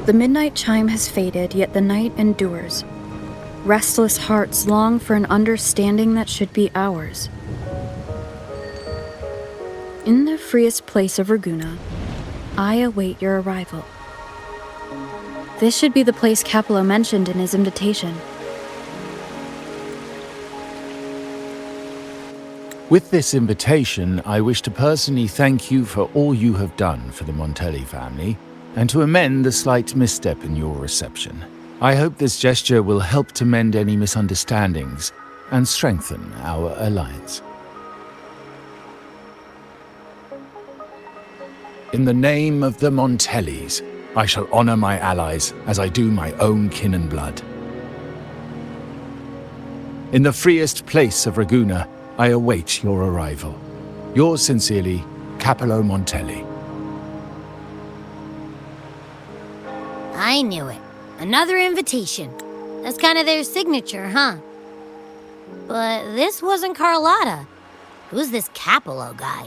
The midnight chime has faded, yet the night endures. Restless hearts long for an understanding that should be ours. In the freest place of Ragunna, I await your arrival. This should be the place Capello mentioned in his invitation. With this invitation, I wish to personally thank you for all you have done for the Montelli family, and to amend the slight misstep in your reception. I hope this gesture will help to mend any misunderstandings and strengthen our alliance. In the name of the Montellis, I shall honor my allies as I do my own kin and blood. In the freest place of Ragunna, I await your arrival. Yours sincerely, Capello Montelli. I knew it. Another invitation. That's kind of their signature, huh? But this wasn't Carlotta. Who's this Capello guy?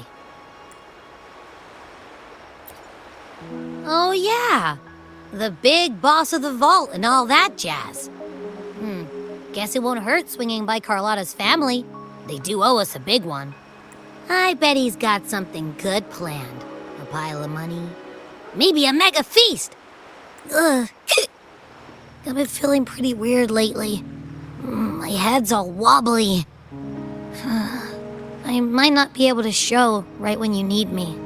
Oh yeah, the big boss of the vault and all that jazz. Guess it won't hurt swinging by Carlotta's family. They do owe us a big one. I bet he's got something good planned. A pile of money. Maybe a mega feast! Ugh. I've been feeling pretty weird lately. My head's all wobbly. I might not be able to show right when you need me.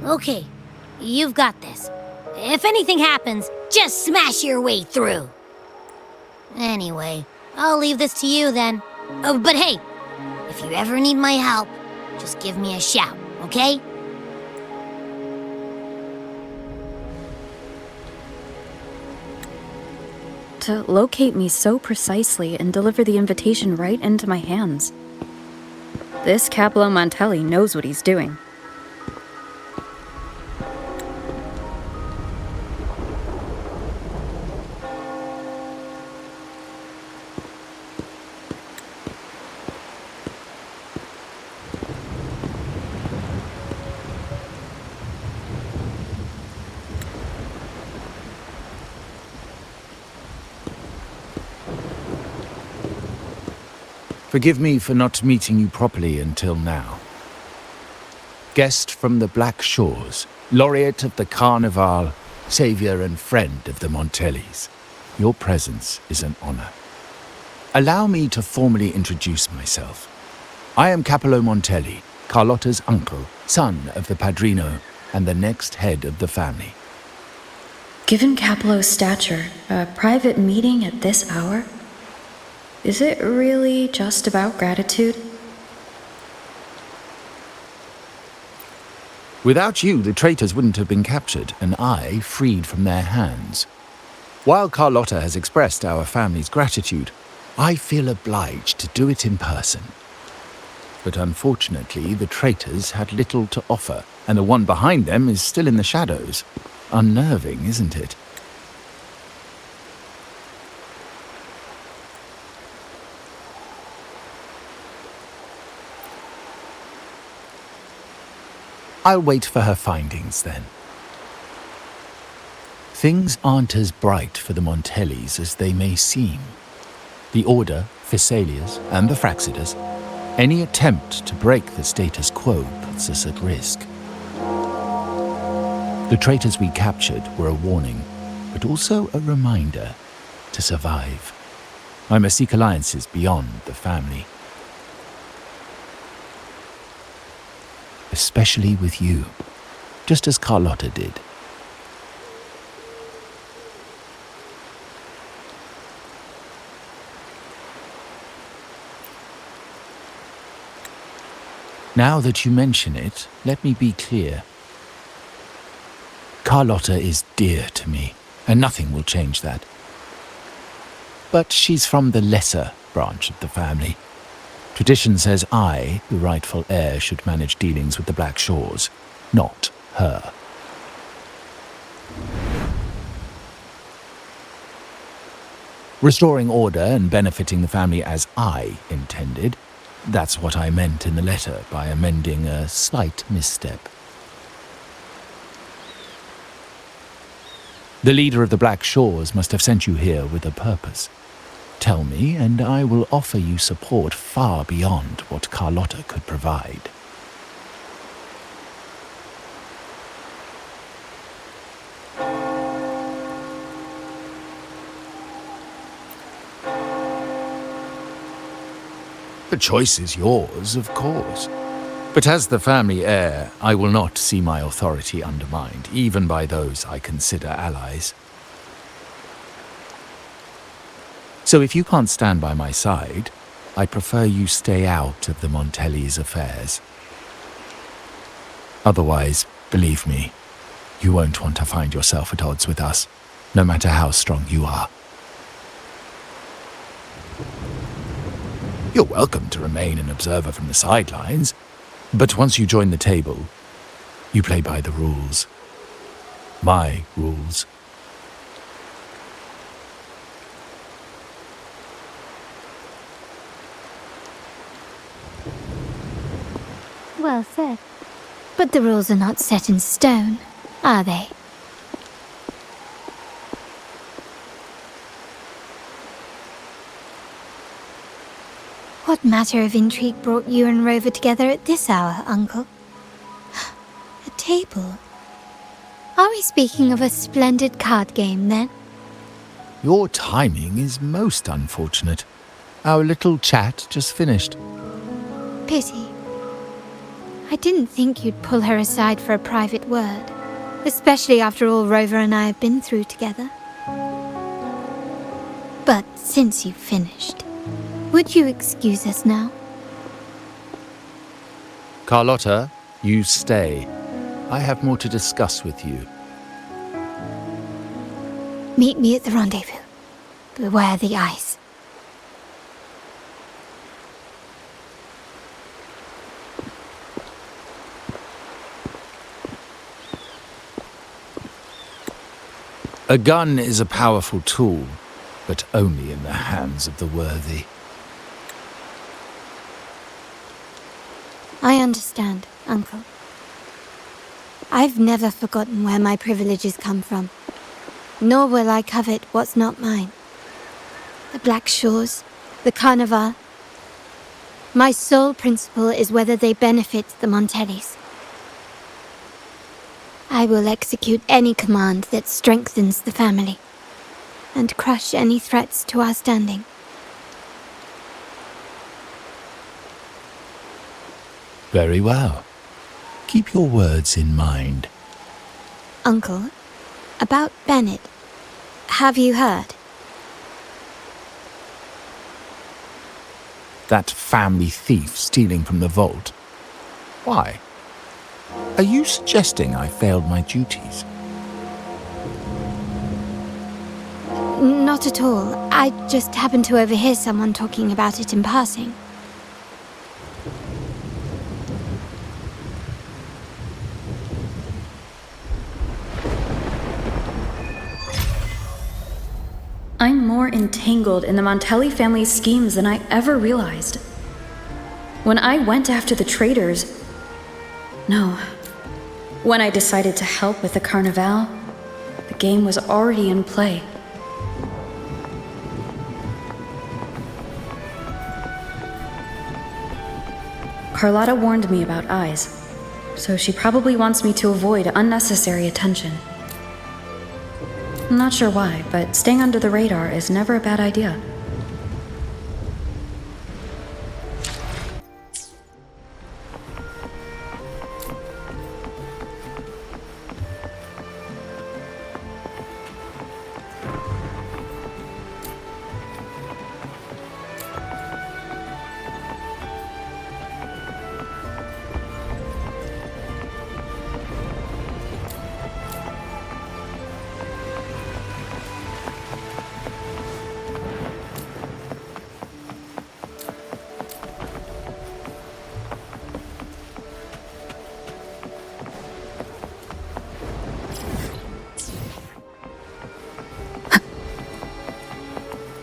Okay, you've got this. If anything happens, just smash your way through. Anyway, I'll leave this to you then. Oh, but hey, if you ever need my help, just give me a shout, okay? To locate me so precisely and deliver the invitation right into my hands. This Capello Montelli knows what he's doing. Forgive me for not meeting you properly until now. Guest from the Black Shores, laureate of the Carnival, savior and friend of the Montellis. Your presence is an honor. Allow me to formally introduce myself. I am Capello Montelli, Carlotta's uncle, son of the Padrino, and the next head of the family. Given Capello's stature, a private meeting at this hour? Is it really just about gratitude? Without you, the traitors wouldn't have been captured, and I freed from their hands. While Carlotta has expressed our family's gratitude, I feel obliged to do it in person. But unfortunately, the traitors had little to offer, and the one behind them is still in the shadows. Unnerving, isn't it? I'll wait for her findings, then. Things aren't as bright for the Montellis as they may seem. The Order, Phassalias, and the Fraxidas, any attempt to break the status quo puts us at risk. The traitors we captured were a warning, but also a reminder to survive. I must seek alliances beyond the family. Especially with you, just as Carlotta did. Now that you mention it, let me be clear. Carlotta is dear to me, and nothing will change that. But she's from the lesser branch of the family. Tradition says I, the rightful heir, should manage dealings with the Black Shores, not her. Restoring order and benefiting the family as I intended, that's what I meant in the letter by amending a slight misstep. The leader of the Black Shores must have sent you here with a purpose. Tell me, and I will offer you support far beyond what Carlotta could provide. The choice is yours, of course. But as the family heir, I will not see my authority undermined, even by those I consider allies. So if you can't stand by my side, I prefer you stay out of the Montelli's affairs. Otherwise, believe me, you won't want to find yourself at odds with us, no matter how strong you are. You're welcome to remain an observer from the sidelines, but once you join the table, you play by the rules. My rules. Well said. But the rules are not set in stone, are they? What matter of intrigue brought you and Rover together at this hour, Uncle? A table? Are we speaking of a splendid card game, then? Your timing is most unfortunate. Our little chat just finished. Pity. I didn't think you'd pull her aside for a private word, especially after all Rover and I have been through together. But since you've finished, would you excuse us now? Carlotta, you stay. I have more to discuss with you. Meet me at the rendezvous. Beware the ice. A gun is a powerful tool, but only in the hands of the worthy. I understand, Uncle. I've never forgotten where my privileges come from, nor will I covet what's not mine. The Black Shores, the Carnival. My sole principle is whether they benefit the Montellis. I will execute any command that strengthens the family, and crush any threats to our standing. Very well. Keep your words in mind. Uncle, about Bennett, have you heard? That family thief stealing from the vault. Why? Are you suggesting I failed my duties? Not at all. I just happened to overhear someone talking about it in passing. I'm more entangled in the Montelli family's schemes than I ever realized. When I went after the traitors... No. When I decided to help with the Carnival, the game was already in play. Carlotta warned me about eyes, so she probably wants me to avoid unnecessary attention. I'm not sure why, but staying under the radar is never a bad idea.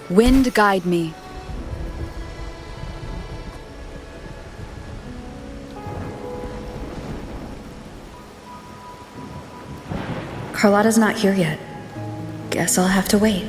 Wind guide me. Carlotta's not here yet. Guess I'll have to wait.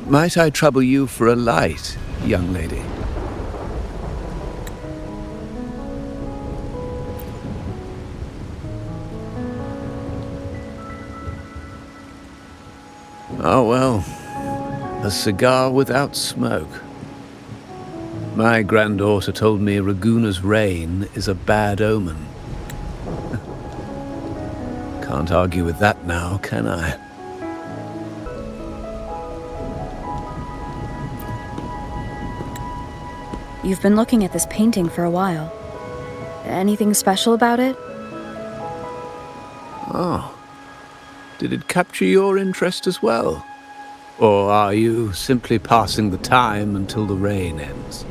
Might I trouble you for a light, young lady? Oh, well, a cigar without smoke. My granddaughter told me Raguna's rain is a bad omen. Can't argue with that now, can I? You've been looking at this painting for a while. Anything special about it? Oh. Did it capture your interest as well? Or are you simply passing the time until the rain ends?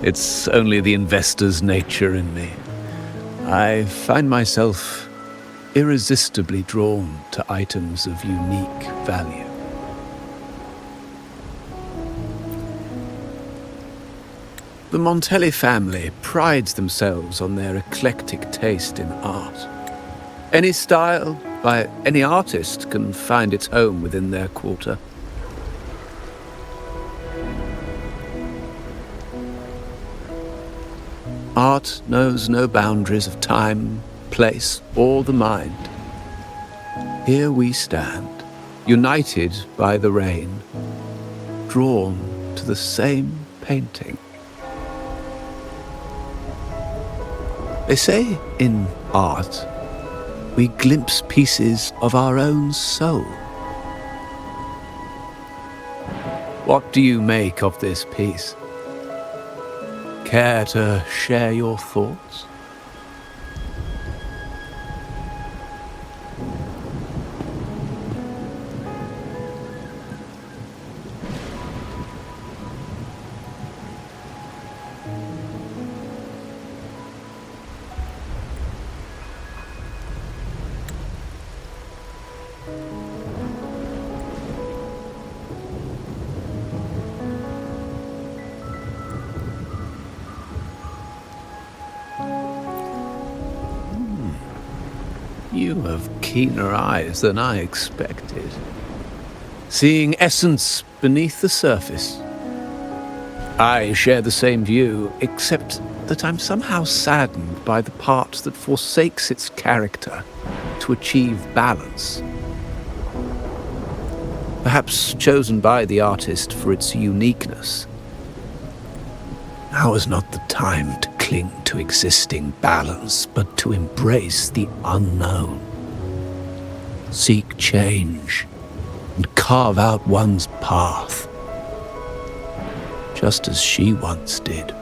It's only the investor's nature in me. I find myself irresistibly drawn to items of unique value. The Montelli family prides themselves on their eclectic taste in art. Any style by any artist can find its home within their quarter. Art knows no boundaries of time, place, or the mind. Here we stand, united by the rain, drawn to the same painting. They say in art, we glimpse pieces of our own soul. What do you make of this piece? Care to share your thoughts? You have keener eyes than I expected. Seeing essence beneath the surface. I share the same view, except that I'm somehow saddened by the part that forsakes its character to achieve balance. Perhaps chosen by the artist for its uniqueness. Now is not the time to cling to existing balance, but to embrace the unknown. Seek change and carve out one's path, just as she once did.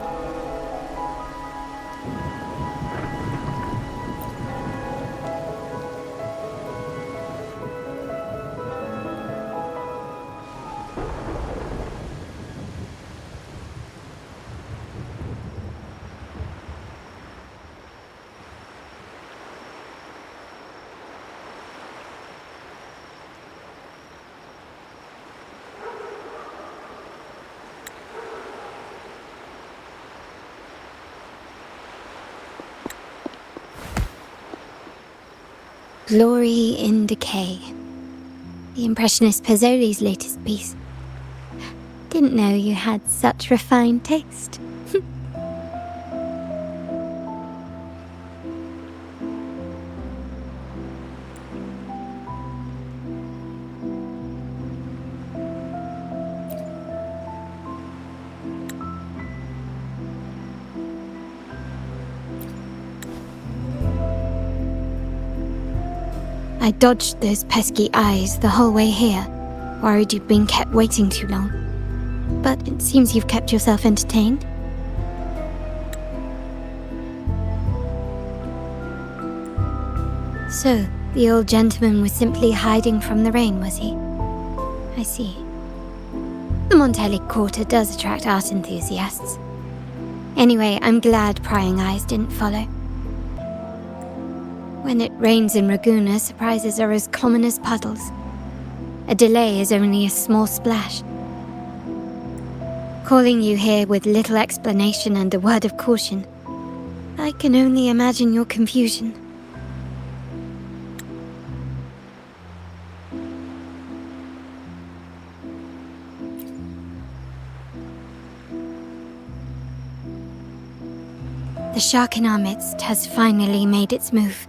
Glory in Decay. The Impressionist Pazzoli's latest piece. Didn't know you had such refined taste. I dodged those pesky eyes the whole way here, worried you'd been kept waiting too long. But it seems you've kept yourself entertained. So, the old gentleman was simply hiding from the rain, was he? I see. The Montelli Quarter does attract art enthusiasts. Anyway, I'm glad prying eyes didn't follow. When it rains in Ragusa, surprises are as common as puddles. A delay is only a small splash. Calling you here with little explanation and a word of caution, I can only imagine your confusion. The shark in our midst has finally made its move.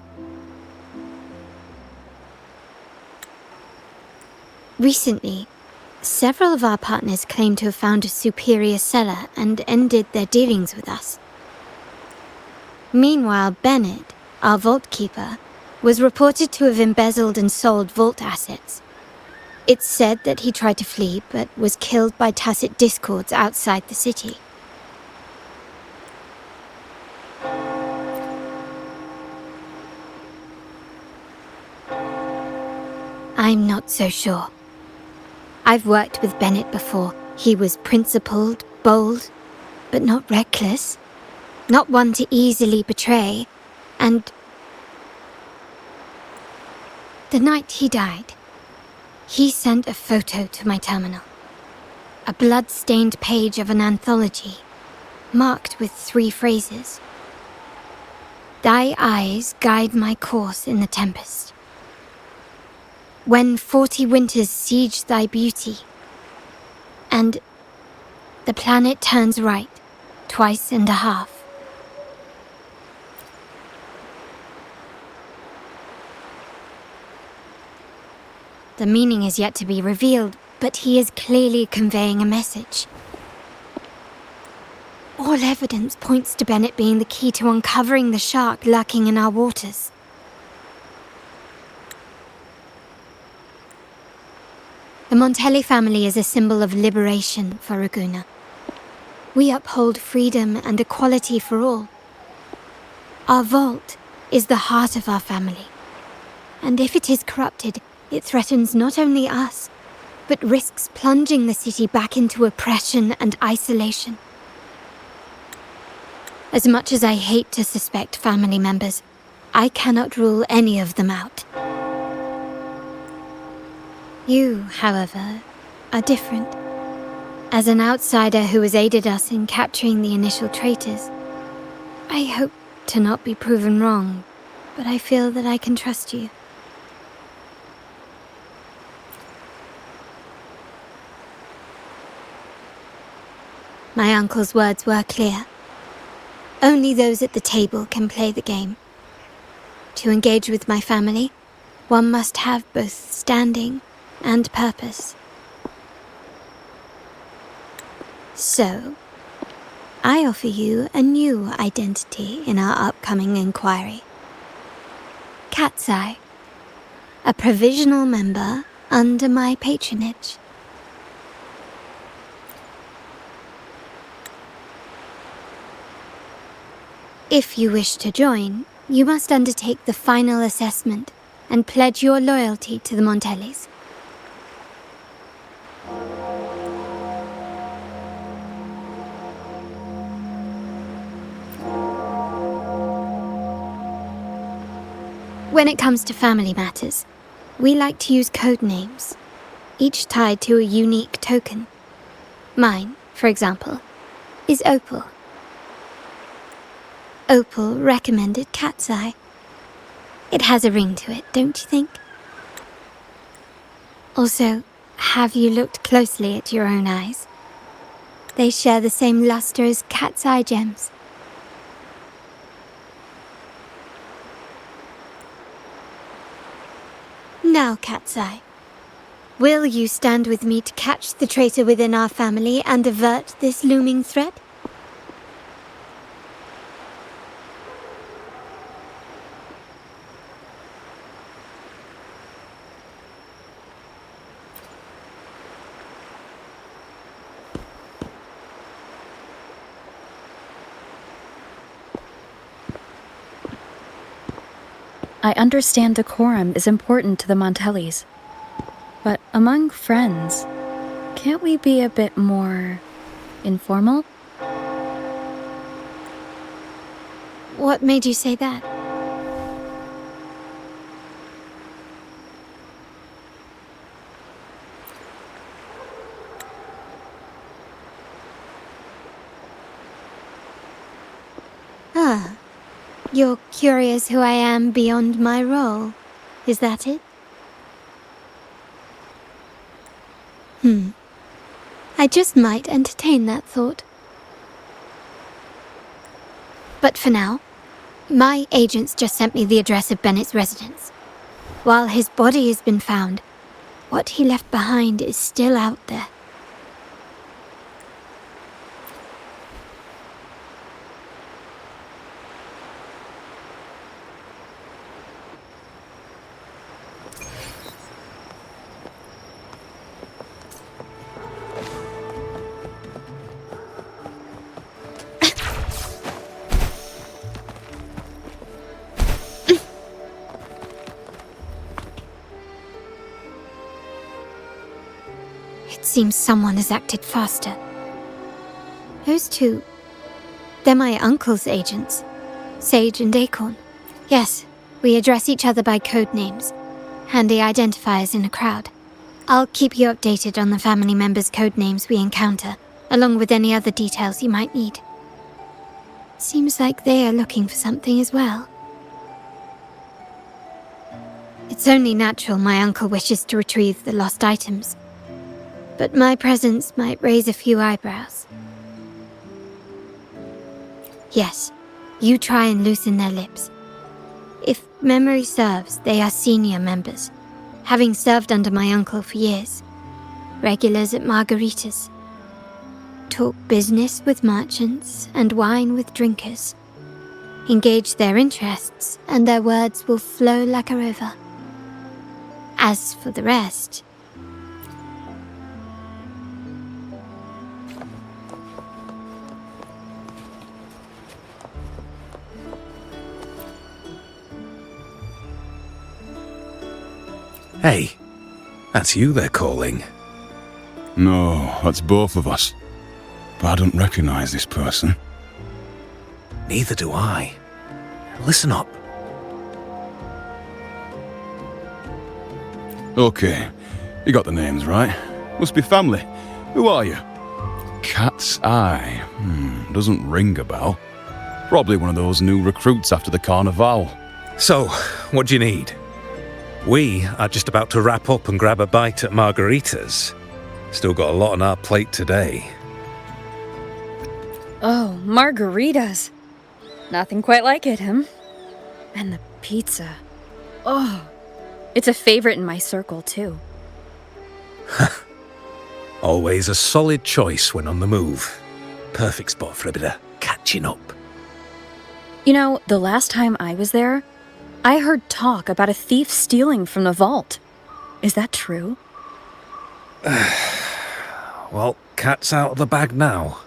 Recently, several of our partners claim to have found a superior cellar and ended their dealings with us. Meanwhile, Bennett, our vault keeper, was reported to have embezzled and sold vault assets. It's said that he tried to flee, but was killed by tacit discords outside the city. I'm not so sure. I've worked with Bennett before. He was principled, bold, but not reckless. Not one to easily betray. And the night he died, he sent a photo to my terminal. A blood-stained page of an anthology, marked with 3 phrases. Thy eyes guide my course in the tempest. When 40 winters siege thy beauty, and the planet turns right, twice and a half. The meaning is yet to be revealed, but he is clearly conveying a message. All evidence points to Bennett being the key to uncovering the shark lurking in our waters. The Montelli family is a symbol of liberation for Ragusa. We uphold freedom and equality for all. Our vault is the heart of our family. And if it is corrupted, it threatens not only us, but risks plunging the city back into oppression and isolation. As much as I hate to suspect family members, I cannot rule any of them out. You, however, are different. As an outsider who has aided us in capturing the initial traitors, I hope to not be proven wrong, but I feel that I can trust you. My uncle's words were clear. Only those at the table can play the game. To engage with my family, one must have both standing and purpose. So, I offer you a new identity in our upcoming inquiry. Cat's Eye, a provisional member under my patronage. If you wish to join, you must undertake the final assessment and pledge your loyalty to the Montellis. When it comes to family matters, we like to use code names, each tied to a unique token. Mine, for example, is Opal. Opal recommended Cat's Eye. It has a ring to it, don't you think? Also, have you looked closely at your own eyes? They share the same luster as cat's eye gems. Now, Cat's Eye, will you stand with me to catch the traitor within our family and avert this looming threat? I understand decorum is important to the Montellis, but among friends, can't we be a bit more informal? What made you say that? Ah, you're curious who I am beyond my role, is that it? I just might entertain that thought. But for now, my agents just sent me the address of Bennett's residence. While his body has been found, what he left behind is still out there. It seems someone has acted faster. Those two, they're my uncle's agents, Sage and Acorn. Yes, we address each other by code names, handy identifiers in a crowd. I'll keep you updated on the family members' code names we encounter, along with any other details you might need. Seems like they are looking for something as well. It's only natural my uncle wishes to retrieve the lost items, but my presence might raise a few eyebrows. Yes, you try and loosen their lips. If memory serves, they are senior members, having served under my uncle for years. Regulars at margaritas. Talk business with merchants and wine with drinkers. Engage their interests and their words will flow like a river. As for the rest, Hey, that's you they're calling. No, that's both of us. But I don't recognize this person. Neither do I. Listen up. Okay, you got the names right. Must be family. Who are you? Cat's Eye. Doesn't ring a bell. Probably one of those new recruits after the Carnival. So, what do you need? We are just about to wrap up and grab a bite at margaritas. Still got a lot on our plate today. Oh, margaritas. Nothing quite like it, And the pizza. Oh, it's a favorite in my circle, too. Always a solid choice when on the move. Perfect spot for a bit of catching up. You know, the last time I was there, I heard talk about a thief stealing from the vault. Is that true? Well, cat's out of the bag now.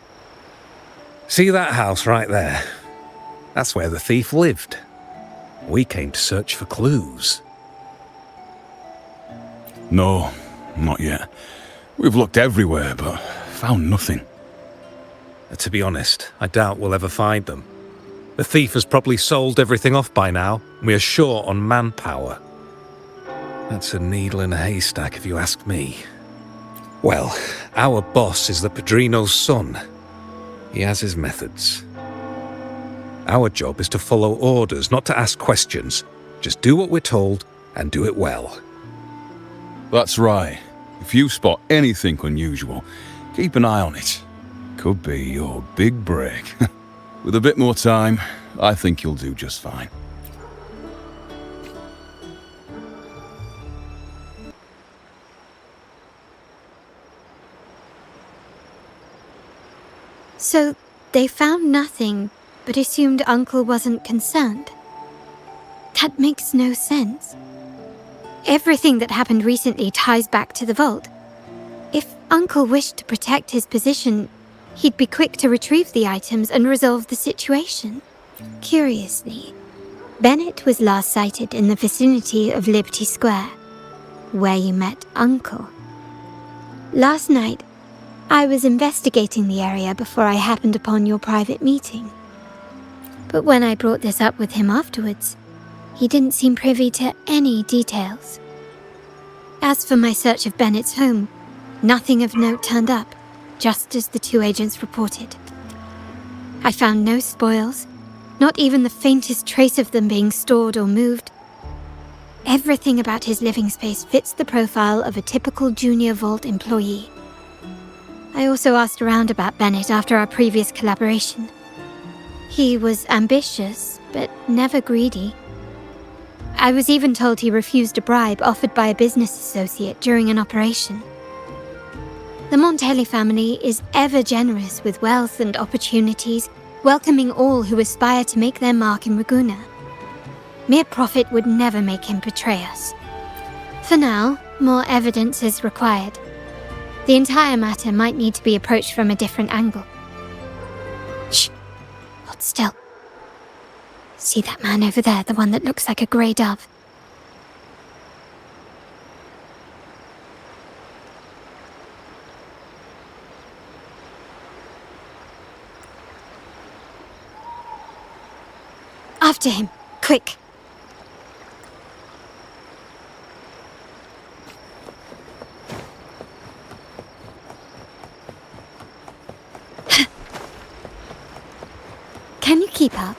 See that house right there? That's where the thief lived. We came to search for clues. No, not yet. We've looked everywhere, but found nothing. To be honest, I doubt we'll ever find them. The thief has probably sold everything off by now, and we are short on manpower. That's a needle in a haystack if you ask me. Well, our boss is the Padrino's son. He has his methods. Our job is to follow orders, not to ask questions. Just do what we're told and do it well. That's right. If you spot anything unusual, keep an eye on it. Could be your big break. With a bit more time, I think you'll do just fine. So, they found nothing, but assumed Uncle wasn't concerned. That makes no sense. Everything that happened recently ties back to the vault. If Uncle wished to protect his position, he'd be quick to retrieve the items and resolve the situation. Curiously, Bennett was last sighted in the vicinity of Liberty Square, where you met Uncle. Last night, I was investigating the area before I happened upon your private meeting. But when I brought this up with him afterwards, he didn't seem privy to any details. As for my search of Bennett's home, nothing of note turned up, just as the two agents reported. I found no spoils, not even the faintest trace of them being stored or moved. Everything about his living space fits the profile of a typical junior vault employee. I also asked around about Bennett after our previous collaboration. He was ambitious, but never greedy. I was even told he refused a bribe offered by a business associate during an operation. The Montelli family is ever generous with wealth and opportunities, welcoming all who aspire to make their mark in Ragusa. Mere profit would never make him betray us. For now, more evidence is required. The entire matter might need to be approached from a different angle. Shh! Hold still. See that man over there, the one that looks like a grey dove? After him, quick! Can you keep up?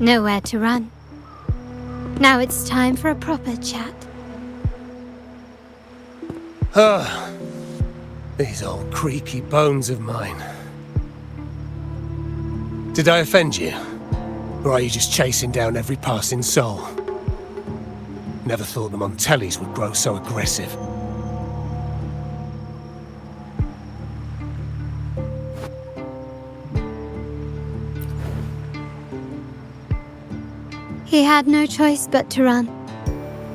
Nowhere to run. Now it's time for a proper chat. These old creaky bones of mine. Did I offend you? Or are you just chasing down every passing soul? Never thought the Montellis would grow so aggressive. He had no choice but to run,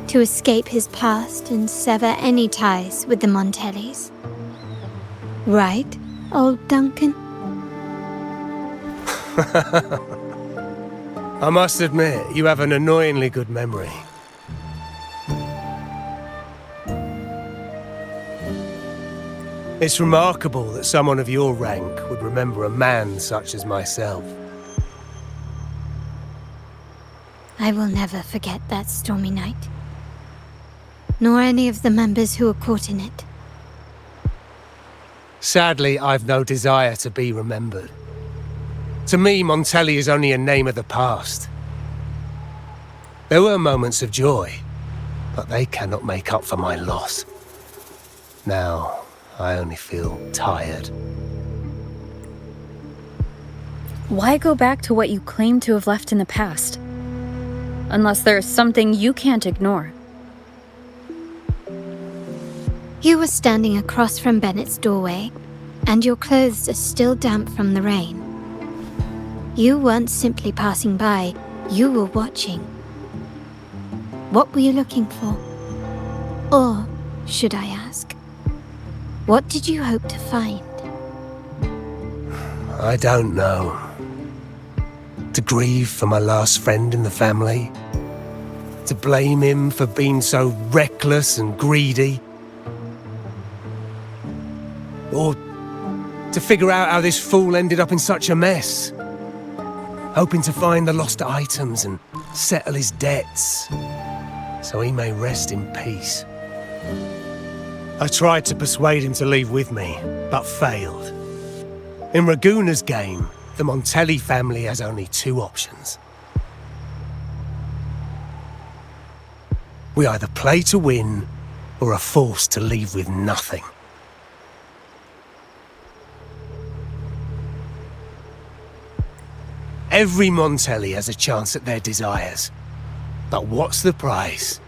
to escape his past and sever any ties with the Montellis. Right, old Duncan? I must admit, you have an annoyingly good memory. It's remarkable that someone of your rank would remember a man such as myself. I will never forget that stormy night. Nor any of the members who were caught in it. Sadly, I've no desire to be remembered. To me, Montelli is only a name of the past. There were moments of joy, but they cannot make up for my loss. Now, I only feel tired. Why go back to what you claim to have left in the past? Unless there's something you can't ignore. You were standing across from Bennett's doorway, and your clothes are still damp from the rain. You weren't simply passing by, you were watching. What were you looking for? Or, should I ask, what did you hope to find? I don't know. To grieve for my last friend in the family? To blame him for being so reckless and greedy? Or to figure out how this fool ended up in such a mess? hoping to find the lost items and settle his debts, so he may rest in peace. I tried to persuade him to leave with me, but failed. In Raguna's game, the Montelli family has only two options. We either play to win, or are forced to leave with nothing. Every Montelli has a chance at their desires. But what's the prize?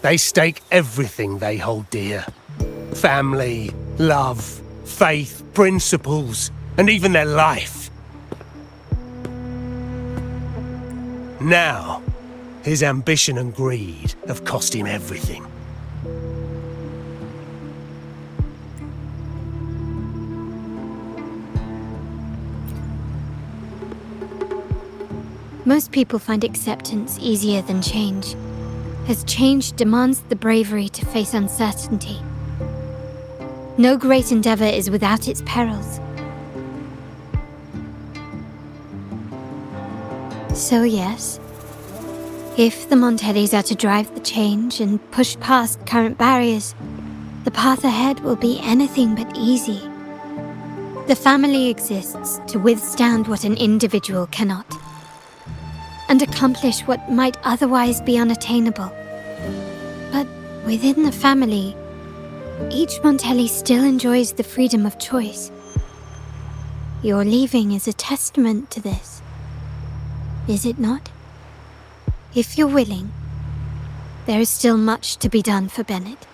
They stake everything they hold dear. Family, love, faith, principles, and even their life. Now, his ambition and greed have cost him everything. Most people find acceptance easier than change, as change demands the bravery to face uncertainty. No great endeavor is without its perils. So yes, if the Montellis are to drive the change and push past current barriers, the path ahead will be anything but easy. The family exists to withstand what an individual cannot, and accomplish what might otherwise be unattainable. But within the family, each Montelli still enjoys the freedom of choice. Your leaving is a testament to this, is it not? If you're willing, there is still much to be done for Bennett.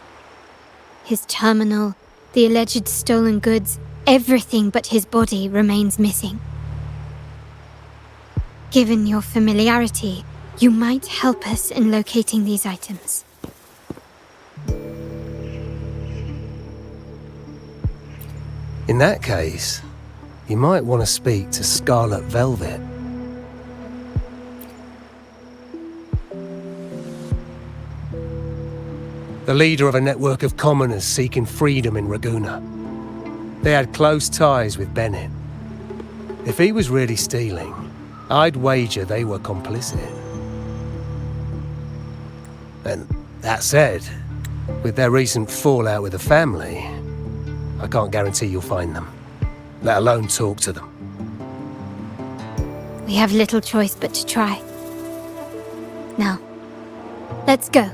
His terminal, the alleged stolen goods, everything but his body remains missing. Given your familiarity, you might help us in locating these items. In that case, you might want to speak to Scarlet Velvet. The leader of a network of commoners seeking freedom in Raguna. They had close ties with Bennett. If he was really stealing, I'd wager they were complicit. And that said, with their recent fallout with the family, I can't guarantee you'll find them, let alone talk to them. We have little choice but to try. Now, let's go.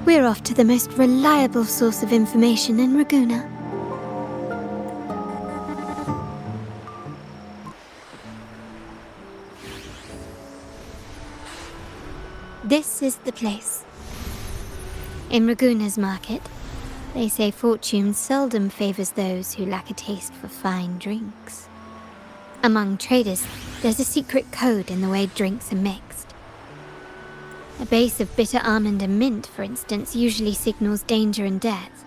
We're off to the most reliable source of information in Raguna. This is the place. In Raguna's market, they say fortune seldom favors those who lack a taste for fine drinks. Among traders, there's a secret code in the way drinks are mixed. A base of bitter almond and mint, for instance, usually signals danger and death.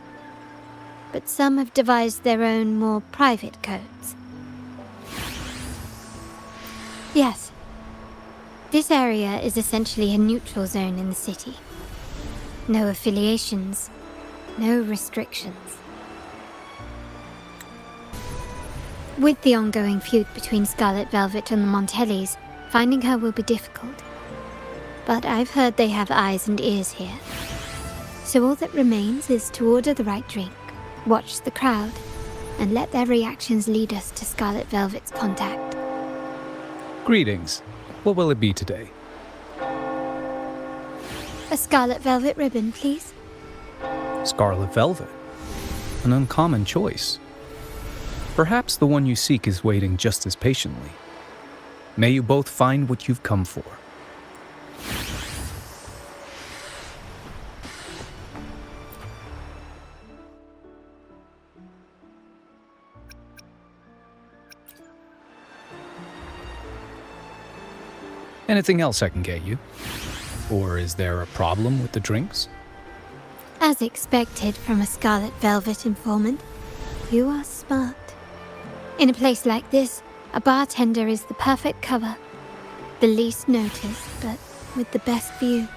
But some have devised their own, more private codes. Yes. This area is essentially a neutral zone in the city. No affiliations, no restrictions. With the ongoing feud between Scarlet Velvet and the Montellis, finding her will be difficult. But I've heard they have eyes and ears here. So all that remains is to order the right drink, watch the crowd, and let their reactions lead us to Scarlet Velvet's contact. Greetings. What will it be today? A Scarlet Velvet ribbon, please. Scarlet Velvet. An uncommon choice. Perhaps the one you seek is waiting just as patiently. May you both find what you've come for. Anything else I can get you? Or is there a problem with the drinks? As expected from a Scarlet Velvet informant, you are smart. In a place like this, a bartender is the perfect cover. The least noticed, but with the best view.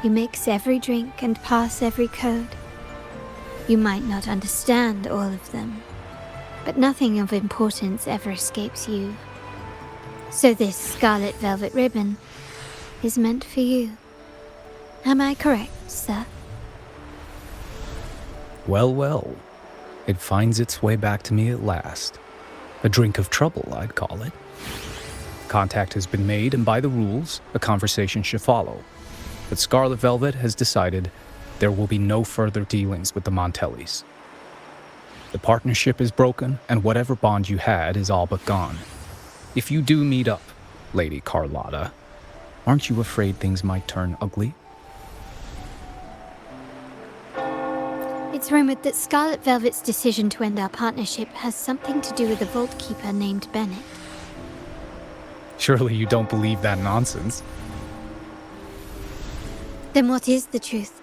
You mix every drink and pass every code. You might not understand all of them, but nothing of importance ever escapes you. So this scarlet velvet ribbon is meant for you. Am I correct, sir? Well, well. It finds its way back to me at last. A drink of trouble, I'd call it. Contact has been made, and by the rules, a conversation should follow. But Scarlet Velvet has decided there will be no further dealings with the Montellis. The partnership is broken, and whatever bond you had is all but gone. If you do meet up, Lady Carlotta, aren't you afraid things might turn ugly? It's rumored that Scarlet Velvet's decision to end our partnership has something to do with a Vault Keeper named Bennett. Surely you don't believe that nonsense. Then what is the truth?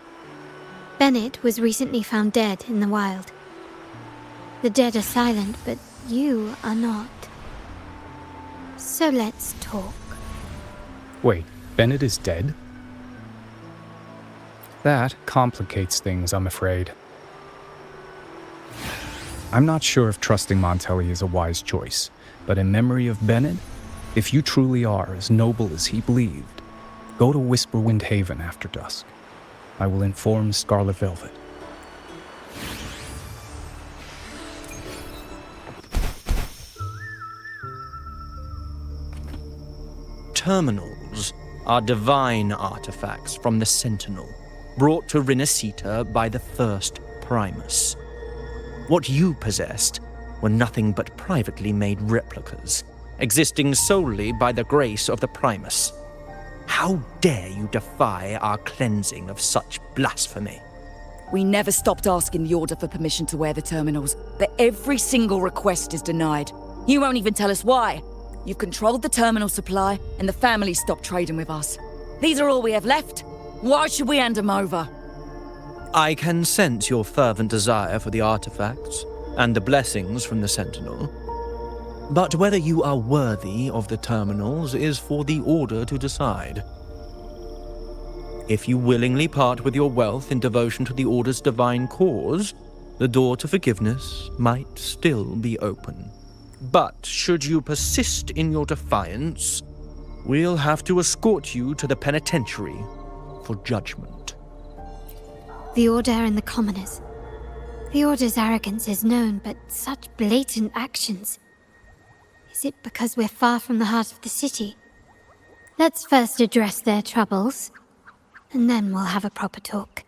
Bennett was recently found dead in the wild. The dead are silent, but you are not. So let's talk. Wait, Bennett is dead? That complicates things, I'm afraid. I'm not sure if trusting Montelli is a wise choice, but in memory of Bennett, if you truly are as noble as he believed, go to Whisperwind Haven after dusk. I will inform Scarlet Velvet. Terminals are divine artifacts from the Sentinel, brought to Rinascita by the first Primus. What you possessed were nothing but privately made replicas, existing solely by the grace of the Primus. How dare you defy our cleansing of such blasphemy? We never stopped asking the Order for permission to wear the terminals, but every single request is denied. You won't even tell us why. You've controlled the terminal supply, and the family stopped trading with us. These are all we have left. Why should we hand them over? I can sense your fervent desire for the artifacts and the blessings from the Sentinel. But whether you are worthy of the terminals is for the Order to decide. If you willingly part with your wealth in devotion to the Order's divine cause, the door to forgiveness might still be open. But should you persist in your defiance, we'll have to escort you to the penitentiary for judgment. The Order and the commoners. The Order's arrogance is known, but such blatant actions. Is it because we're far from the heart of the city? Let's first address their troubles, and then we'll have a proper talk.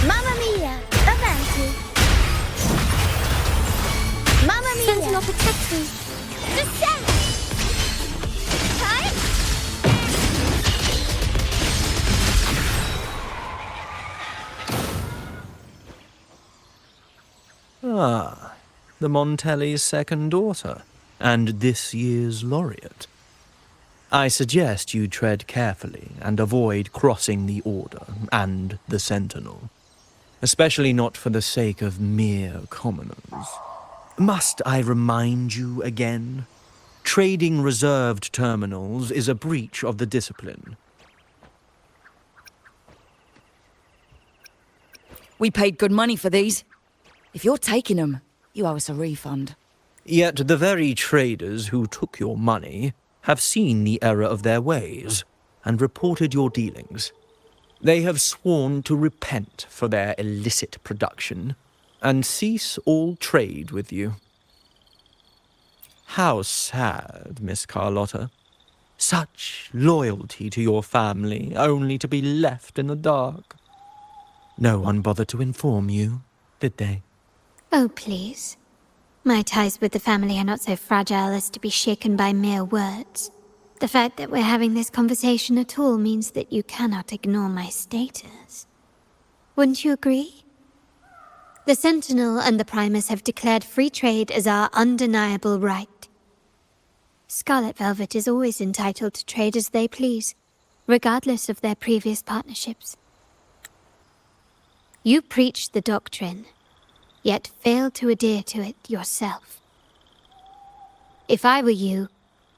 Mamma mia! Avanti! Mamma mia! Sentinel, protect me! Descent! Time? Ah, the Montelli's second daughter, and this year's laureate. I suggest you tread carefully and avoid crossing the Order and the Sentinel, especially not for the sake of mere commoners. Must I remind you again? Trading reserved terminals is a breach of the discipline. We paid good money for these. If you're taking them, you owe us a refund. Yet the very traders who took your money have seen the error of their ways and reported your dealings. They have sworn to repent for their illicit production and cease all trade with you. How sad, Miss Carlotta. Such loyalty to your family, only to be left in the dark. No one bothered to inform you, did they? Oh, please. My ties with the family are not so fragile as to be shaken by mere words. The fact that we're having this conversation at all means that you cannot ignore my status. Wouldn't you agree? The Sentinel and the Primus have declared free trade as our undeniable right. Scarlet Velvet is always entitled to trade as they please, regardless of their previous partnerships. You preach the doctrine, yet fail to adhere to it yourself. If I were you,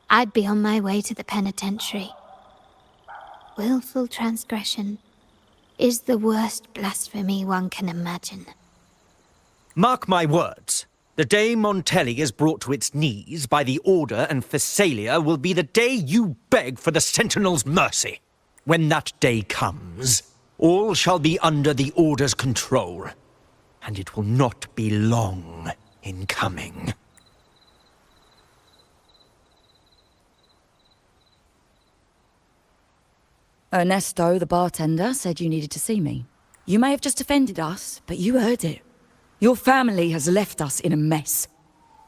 I'd be on my way to the penitentiary. willful transgression is the worst blasphemy one can imagine. Mark my words. The day Montelli is brought to its knees by the Order and Phasalia will be the day you beg for the Sentinel's mercy. When that day comes, all shall be under the Order's control, and it will not be long in coming. Ernesto, the bartender, said you needed to see me. You may have just offended us, but you heard it. Your family has left us in a mess.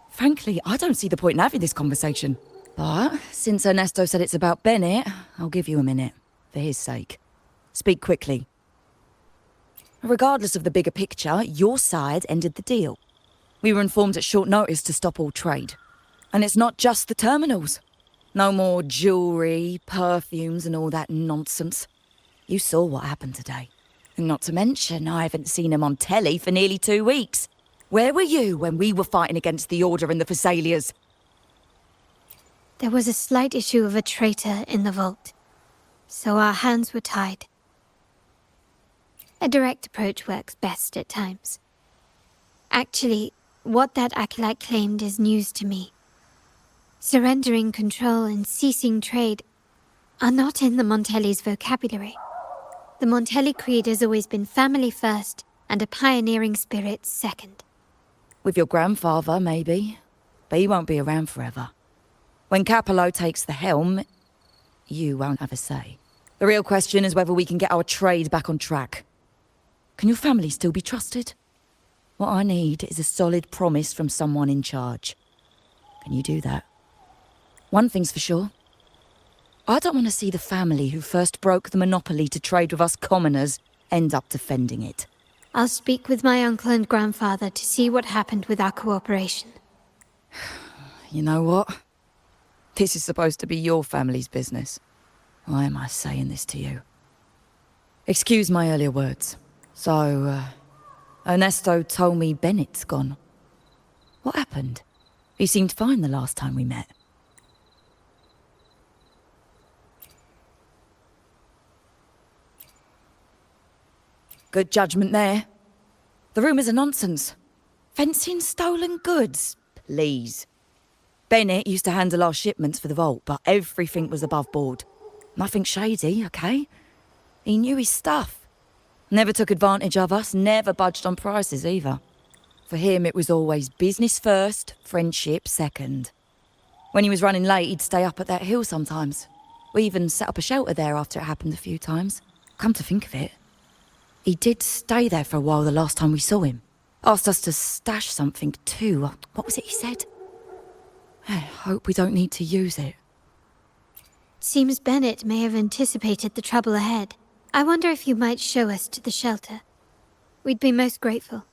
Frankly, I don't see the point in having this conversation. But since Ernesto said it's about Bennett, I'll give you a minute, for his sake. Speak quickly. Regardless of the bigger picture, your side ended the deal. We were informed at short notice to stop all trade. And it's not just the terminals. No more jewelry, perfumes, and all that nonsense. You saw what happened today. And not to mention, I haven't seen him on telly for nearly 2 weeks. Where were you when we were fighting against the Order and the Phasalias? There was a slight issue of a traitor in the vault, so our hands were tied. A direct approach works best at times. Actually, what that acolyte claimed is news to me. Surrendering control and ceasing trade are not in the Montelli's vocabulary. The Montelli creed has always been family first and a pioneering spirit second. With your grandfather, maybe. But he won't be around forever. When Capello takes the helm, you won't have a say. The real question is whether we can get our trade back on track. Can your family still be trusted? What I need is a solid promise from someone in charge. Can you do that? One thing's for sure. I don't want to see the family who first broke the monopoly to trade with us commoners end up defending it. I'll speak with my uncle and grandfather to see what happened with our cooperation. You know what? This is supposed to be your family's business. Why am I saying this to you? Excuse my earlier words. So, Ernesto told me Bennett's gone. What happened? He seemed fine the last time we met. Good judgment there. The rumours are nonsense. Fencing stolen goods, please. Bennett used to handle our shipments for the vault, but everything was above board. Nothing shady, okay? He knew his stuff. Never took advantage of us, never budged on prices either. For him, it was always business first, friendship second. When he was running late, he'd stay up at that hill sometimes. We even set up a shelter there after it happened a few times. Come to think of it, he did stay there for a while the last time we saw him. Asked us to stash something too. What was it he said? I hope we don't need to use it. Seems Bennett may have anticipated the trouble ahead. I wonder if you might show us to the shelter. We'd be most grateful.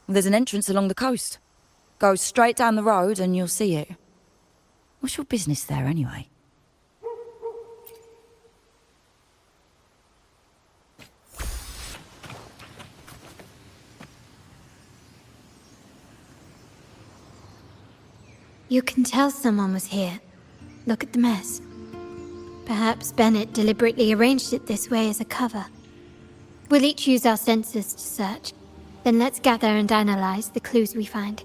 There's an entrance along the coast. Go straight down the road and you'll see it. What's your business there anyway? You can tell someone was here. Look at the mess. Perhaps Bennett deliberately arranged it this way as a cover. We'll each use our senses to search. Then let's gather and analyze the clues we find.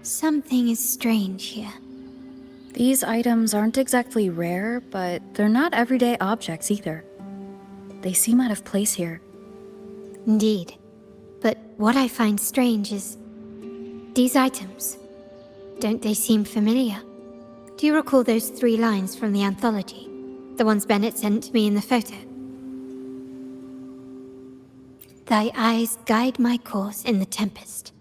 Something is strange here. These items aren't exactly rare, but they're not everyday objects either. They seem out of place here. Indeed. But what I find strange is these items. Don't they seem familiar? Do you recall those 3 lines from the anthology? The ones Bennett sent me in the photo? Thy eyes guide my course in the tempest.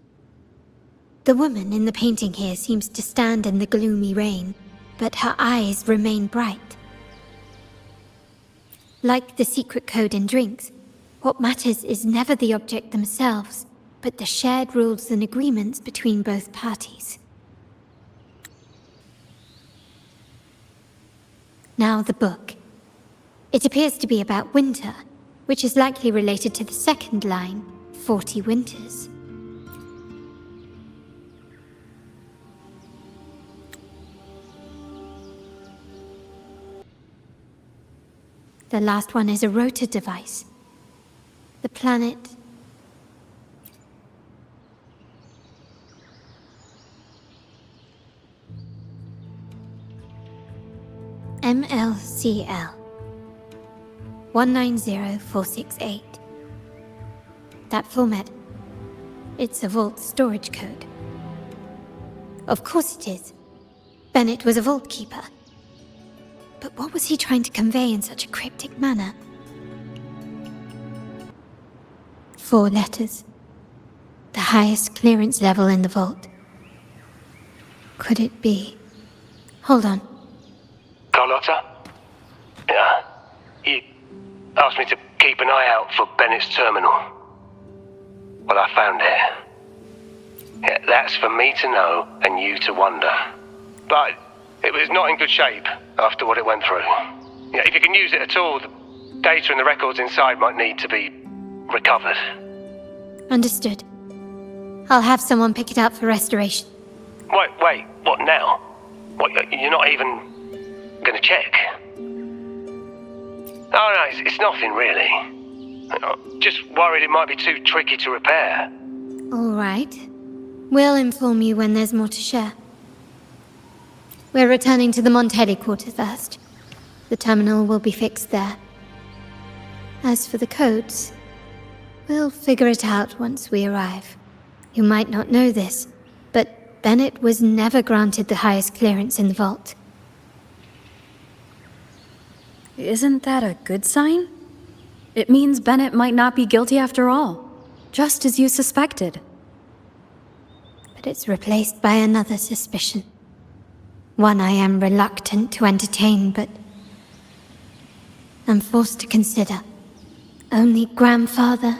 The woman in the painting here seems to stand in the gloomy rain, but her eyes remain bright. Like the secret code in drinks, what matters is never the object themselves, but the shared rules and agreements between both parties. Now the book. It appears to be about winter, which is likely related to the second line, 40 winters. The last one is a rotor device. The planet... MLCL 190468. That format. It's a vault storage code. Of course it is. Bennett was a vault keeper. But what was he trying to convey in such a cryptic manner? 4 letters. The highest clearance level in the vault. Could it be... Hold on. Carlotta? Yeah. You asked me to keep an eye out for Bennett's terminal. Well, I found it. Yeah, that's for me to know and you to wonder. But it was not in good shape after what it went through. Yeah, if you can use it at all, the data and the records inside might need to be recovered. Understood. I'll have someone pick it up for restoration. Wait, what now? What, you're not even gonna check? Oh no, it's nothing really. I'm just worried it might be too tricky to repair. All right. We'll inform you when there's more to share. We're returning to the Montelli quarter first. The terminal will be fixed there. As for the codes, we'll figure it out once we arrive. You might not know this, but Bennett was never granted the highest clearance in the vault. Isn't that a good sign? It means Bennett might not be guilty after all, just as you suspected. But it's replaced by another suspicion. One I am reluctant to entertain, but I'm forced to consider. Only grandfather,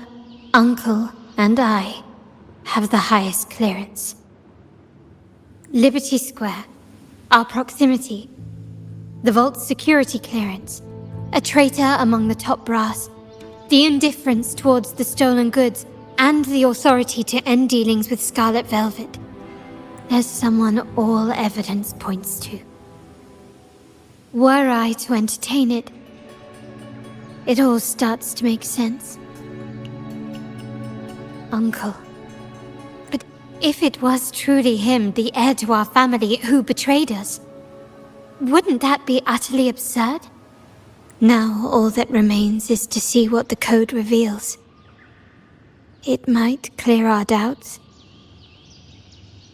uncle, and I have the highest clearance. Liberty Square, our proximity, the vault's security clearance, a traitor among the top brass, the indifference towards the stolen goods, and the authority to end dealings with Scarlet Velvet. There's someone all evidence points to. Were I to entertain it, it all starts to make sense. Uncle. But if it was truly him, the heir to our family, who betrayed us, wouldn't that be utterly absurd? Now all that remains is to see what the code reveals. It might clear our doubts,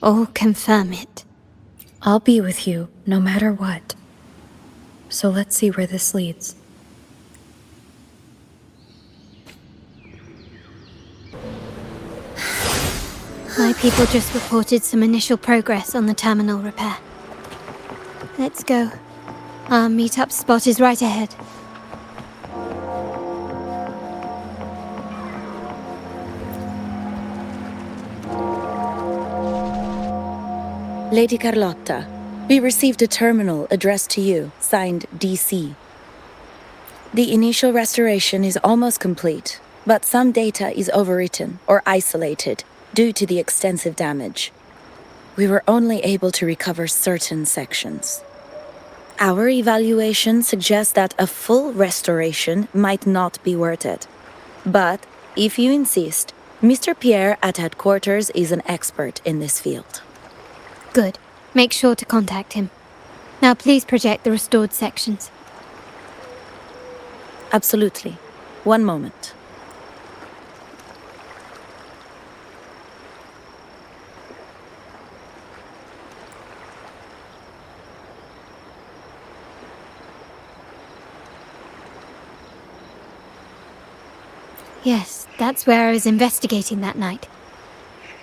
or confirm it. I'll be with you, no matter what. So let's see where this leads. My people just reported some initial progress on the terminal repair. Let's go. Our meet-up spot is right ahead. Lady Carlotta, we received a terminal addressed to you, signed DC. The initial restoration is almost complete, but some data is overwritten or isolated due to the extensive damage. We were only able to recover certain sections. Our evaluation suggests that a full restoration might not be worth it. But, if you insist, Mr. Pierre at headquarters is an expert in this field. Good. Make sure to contact him. Now please project the restored sections. Absolutely. One moment. Yes, that's where I was investigating that night.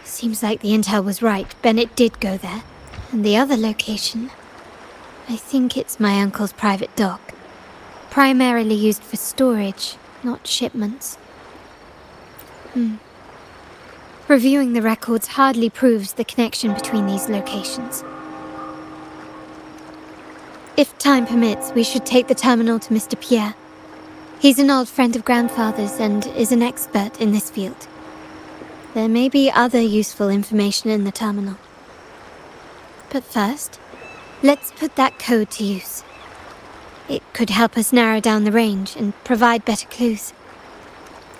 Seems like the intel was right. Bennett did go there. And the other location, I think it's my uncle's private dock. Primarily used for storage, not shipments. Reviewing the records hardly proves the connection between these locations. If time permits, we should take the terminal to Mr. Pierre. He's an old friend of Grandfather's and is an expert in this field. There may be other useful information in the terminal. But first, let's put that code to use. It could help us narrow down the range and provide better clues.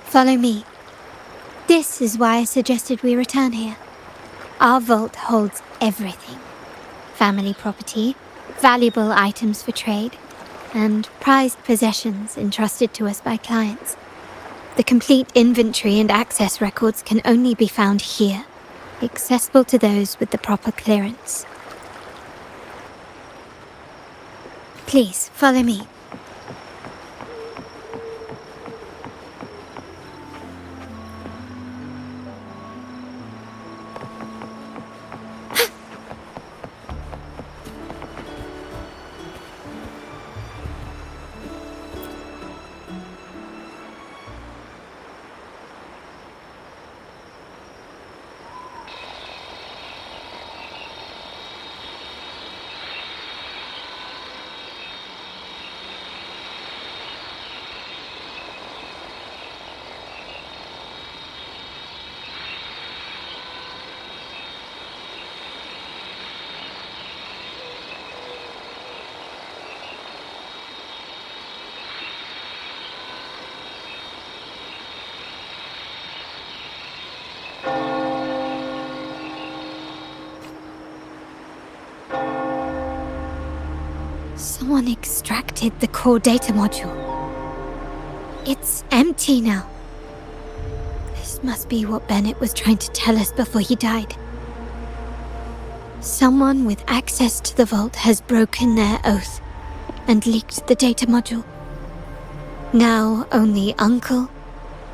Follow me. This is why I suggested we return here. Our vault holds everything. Family property, valuable items for trade, and prized possessions entrusted to us by clients. The complete inventory and access records can only be found here, accessible to those with the proper clearance. Please, follow me. Someone extracted the core data module. It's empty now. This must be what Bennett was trying to tell us before he died. Someone with access to the vault has broken their oath and leaked the data module. Now only Uncle,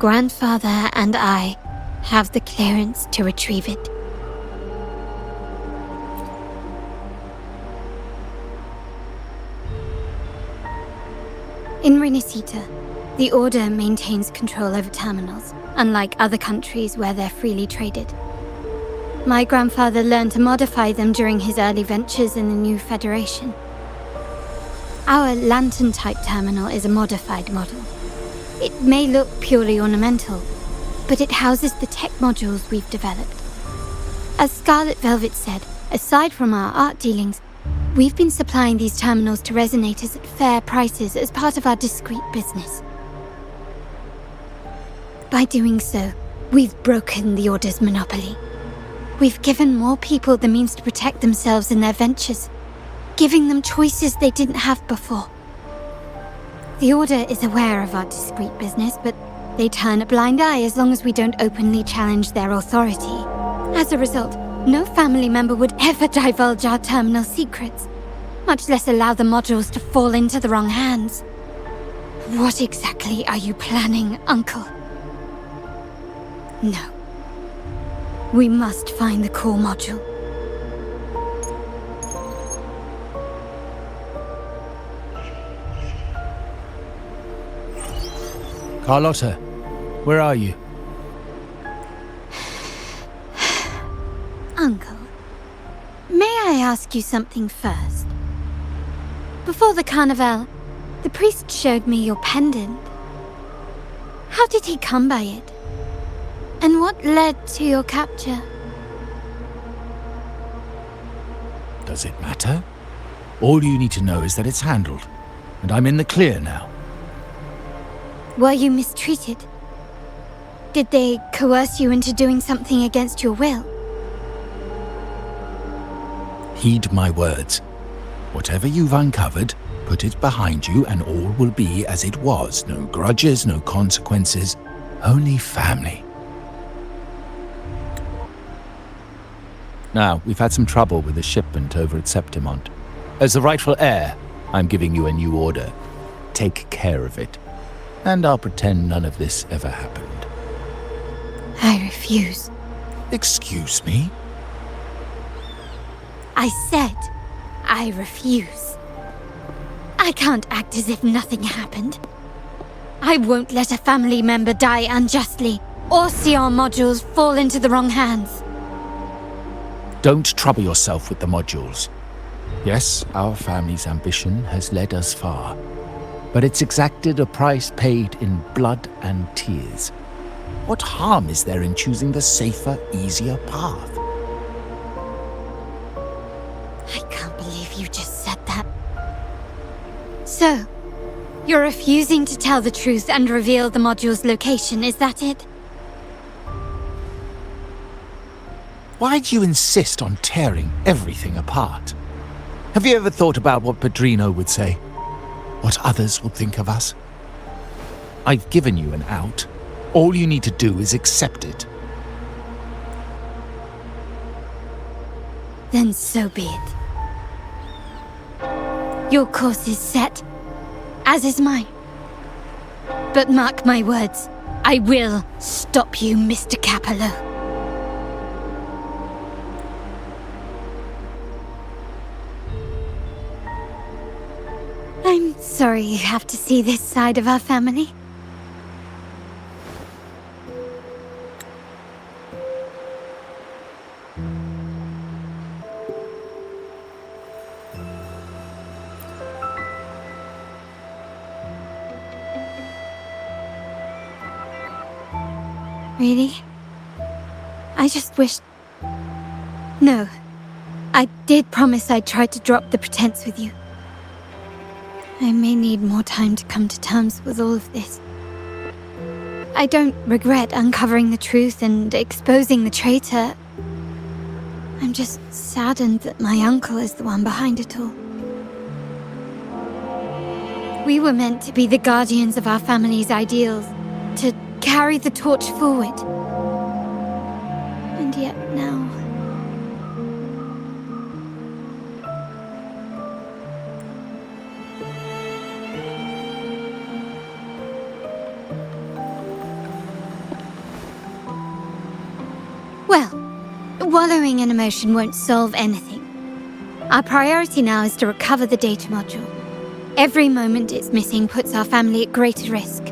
Grandfather, and I have the clearance to retrieve it. In Renacita, the Order maintains control over terminals, unlike other countries where they're freely traded. My grandfather learned to modify them during his early ventures in the new Federation. Our lantern-type terminal is a modified model. It may look purely ornamental, but it houses the tech modules we've developed. As Scarlet Velvet said, aside from our art dealings, we've been supplying these terminals to resonators at fair prices as part of our discreet business. By doing so, we've broken the Order's monopoly. We've given more people the means to protect themselves in their ventures, giving them choices they didn't have before. The Order is aware of our discreet business, but they turn a blind eye as long as we don't openly challenge their authority. As a result, no family member would ever divulge our terminal secrets, much less allow the modules to fall into the wrong hands. What exactly are you planning, Uncle? No. We must find the core module. Carlotta, where are you? Uncle, may I ask you something first? Before the carnival, the priest showed me your pendant. How did he come by it? And what led to your capture? Does it matter? All you need to know is that it's handled, and I'm in the clear now. Were you mistreated? Did they coerce you into doing something against your will? Heed my words. Whatever you've uncovered, put it behind you and all will be as it was. No grudges, no consequences, only family. Now, we've had some trouble with a shipment over at Septimont. As the rightful heir, I'm giving you a new order. Take care of it. And I'll pretend none of this ever happened. refuse. Excuse me? I said I refuse. I can't act as if nothing happened. I won't let a family member die unjustly, or see our modules fall into the wrong hands. Don't trouble yourself with the modules. Yes, our family's ambition has led us far, but it's exacted a price paid in blood and tears. What harm is there in choosing the safer, easier path? I can't believe you just said that. So, you're refusing to tell the truth and reveal the module's location, is that it? Why do you insist on tearing everything apart? Have you ever thought about what Padrino would say? What others would think of us? I've given you an out. All you need to do is accept it. Then so be it. Your course is set, as is mine. But mark my words, I will stop you, Mr. Capello. I'm sorry you have to see this side of our family. Really? I just wished... No. I did promise I'd try to drop the pretense with you. I may need more time to come to terms with all of this. I don't regret uncovering the truth and exposing the traitor. I'm just saddened that my uncle is the one behind it all. We were meant to be the guardians of our family's ideals, to carry the torch forward. And yet now... Well, wallowing in emotion won't solve anything. Our priority now is to recover the data module. Every moment it's missing puts our family at greater risk.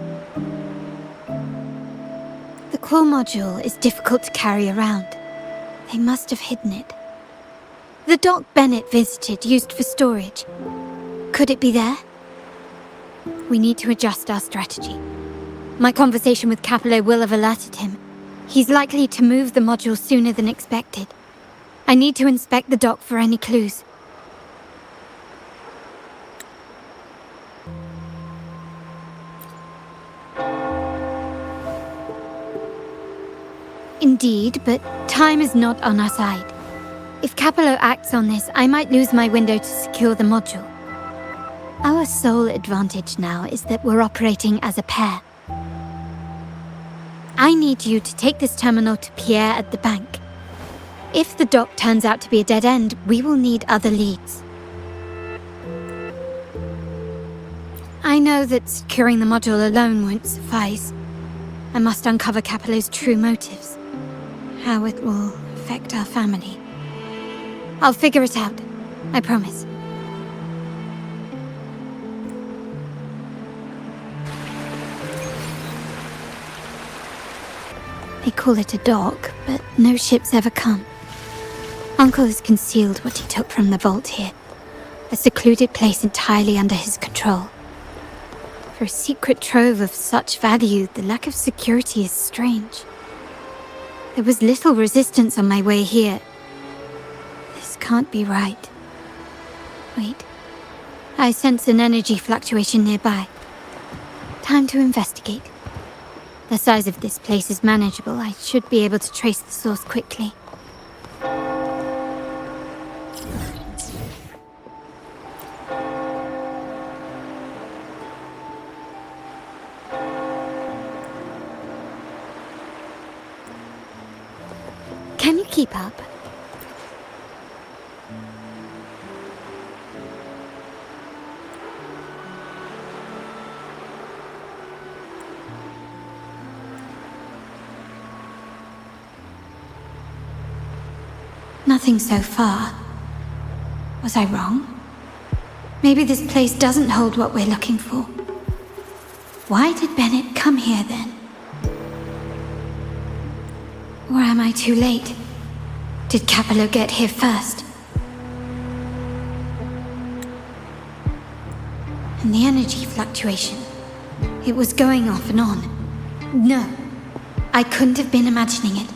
The core module is difficult to carry around. They must have hidden it. The dock Bennett visited used for storage. Could it be there? We need to adjust our strategy. My conversation with Capello will have alerted him. He's likely to move the module sooner than expected. I need to inspect the dock for any clues. Indeed, but time is not on our side. If Capello acts on this, I might lose my window to secure the module. Our sole advantage now is that we're operating as a pair. I need you to take this terminal to Pierre at the bank. If the dock turns out to be a dead end, we will need other leads. I know that securing the module alone won't suffice. I must uncover Capello's true motives. How it will affect our family. I'll figure it out. I promise. They call it a dock, but no ships ever come. Uncle has concealed what he took from the vault here. A secluded place entirely under his control. For a secret trove of such value, the lack of security is strange. There was little resistance on my way here. This can't be right. Wait. I sense an energy fluctuation nearby. Time to investigate. The size of this place is manageable. I should be able to trace the source quickly. Can you keep up? Nothing so far. Was I wrong? Maybe this place doesn't hold what we're looking for. Why did Bennett come here then? Or am I too late? Did Capello get here first? And the energy fluctuation. It was going off and on. No, I couldn't have been imagining it.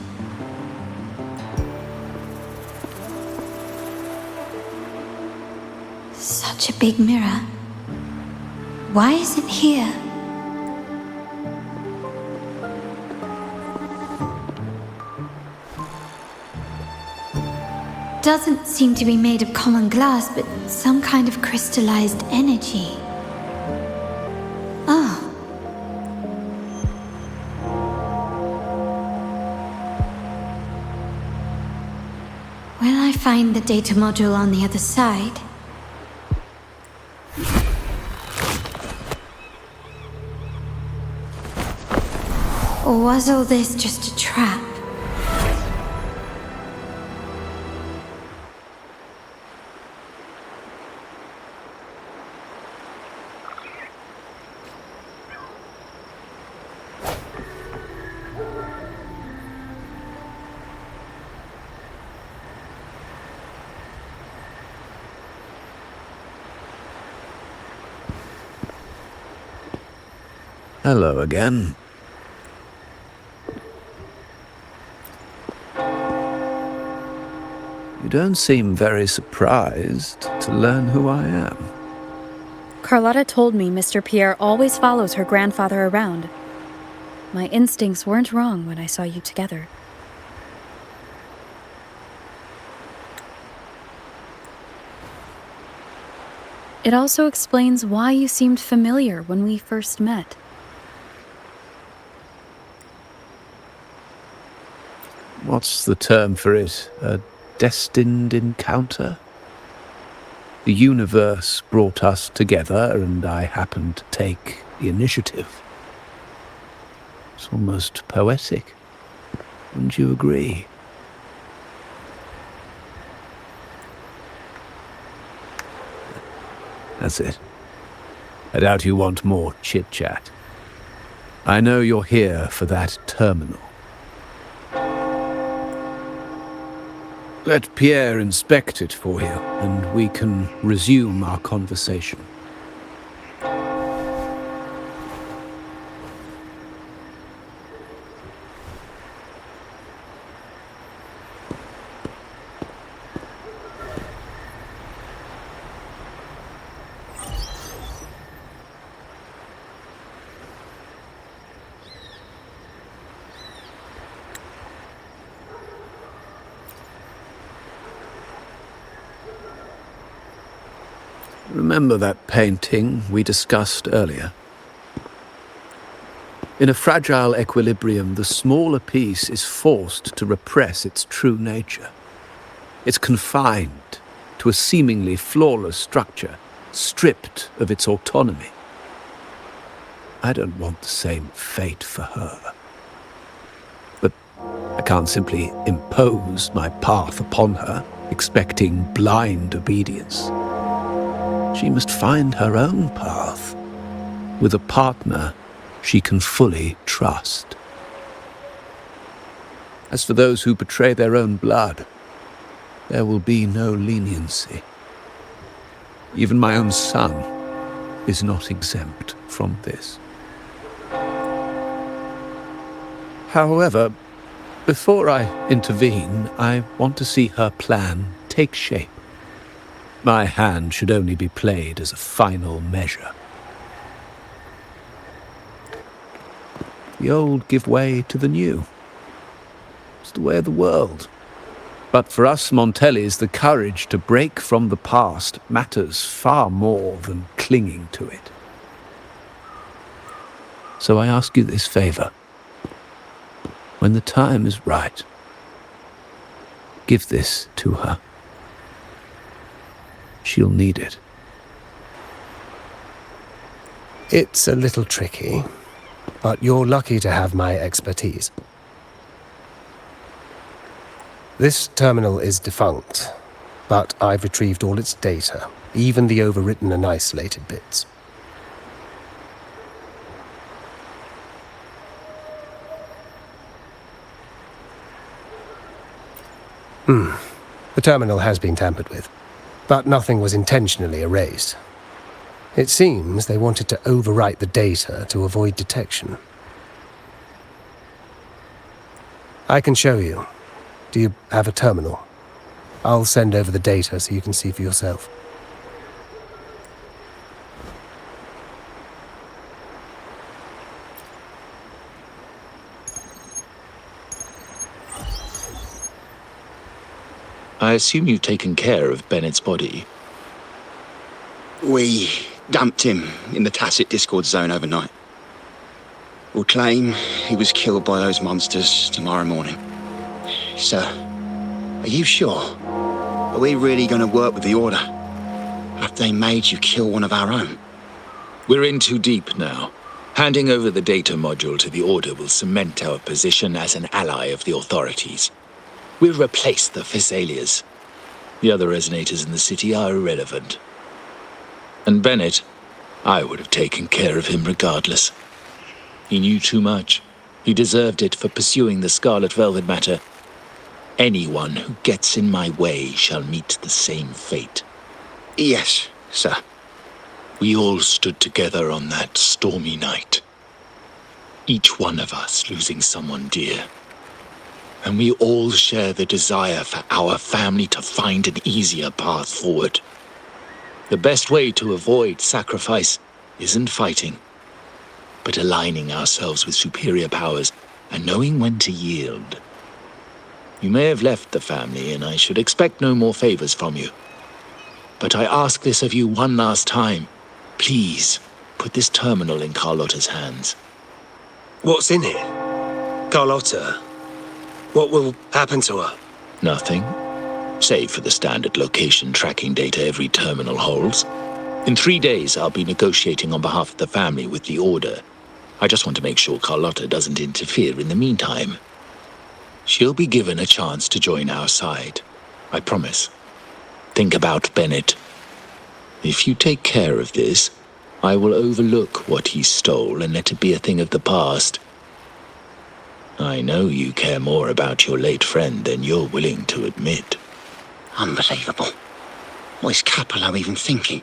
Such a big mirror. Why is it here? Doesn't seem to be made of common glass, but some kind of crystallized energy. Oh. Will I find the data module on the other side? Or was all this just a trap? Hello again. You don't seem very surprised to learn who I am. Carlotta told me Mr. Pierre always follows her grandfather around. My instincts weren't wrong when I saw you together. It also explains why you seemed familiar when we first met. What's the term for it? A destined encounter? The universe brought us together, and I happened to take the initiative. It's almost poetic. Wouldn't you agree? That's it. I doubt you want more chit-chat. I know you're here for that terminal. Let Pierre inspect it for you, and we can resume our conversation. Remember that painting we discussed earlier? In a fragile equilibrium, the smaller piece is forced to repress its true nature. It's confined to a seemingly flawless structure, stripped of its autonomy. I don't want the same fate for her. But I can't simply impose my path upon her, expecting blind obedience. She must find her own path, with a partner she can fully trust. As for those who betray their own blood, there will be no leniency. Even my own son is not exempt from this. However, before I intervene, I want to see her plan take shape. My hand should only be played as a final measure. The old give way to the new. It's the way of the world. But for us Montellis, the courage to break from the past matters far more than clinging to it. So I ask you this favor. When the time is right, give this to her. She'll need it. It's a little tricky, but you're lucky to have my expertise. This terminal is defunct, but I've retrieved all its data, even the overwritten and isolated bits. The terminal has been tampered with, but nothing was intentionally erased. It seems they wanted to overwrite the data to avoid detection. I can show you. Do you have a terminal? I'll send over the data so you can see for yourself. I assume you've taken care of Bennett's body. We dumped him in the tacit Discord zone overnight. We'll claim he was killed by those monsters tomorrow morning. Sir, are you sure? Are we really going to work with the Order? Have they made you kill one of our own? We're in too deep now. Handing over the data module to the Order will cement our position as an ally of the authorities. We'll replace the Thessalias. The other resonators in the city are irrelevant. And Bennett, I would have taken care of him regardless. He knew too much. He deserved it for pursuing the Scarlet Velvet matter. Anyone who gets in my way shall meet the same fate. Yes, sir. We all stood together on that stormy night. Each one of us losing someone dear. And we all share the desire for our family to find an easier path forward. The best way to avoid sacrifice isn't fighting, but aligning ourselves with superior powers and knowing when to yield. You may have left the family, and I should expect no more favors from you. But I ask this of you one last time. Please, put this terminal in Carlotta's hands. What's in it? Carlotta? What will happen to her? Nothing, save for the standard location tracking data every terminal holds. In 3 days, I'll be negotiating on behalf of the family with the Order. I just want to make sure Carlotta doesn't interfere in the meantime. She'll be given a chance to join our side. I promise. Think about Bennett. If you take care of this, I will overlook what he stole and let it be a thing of the past. I know you care more about your late friend than you're willing to admit. Unbelievable. What is Capello even thinking?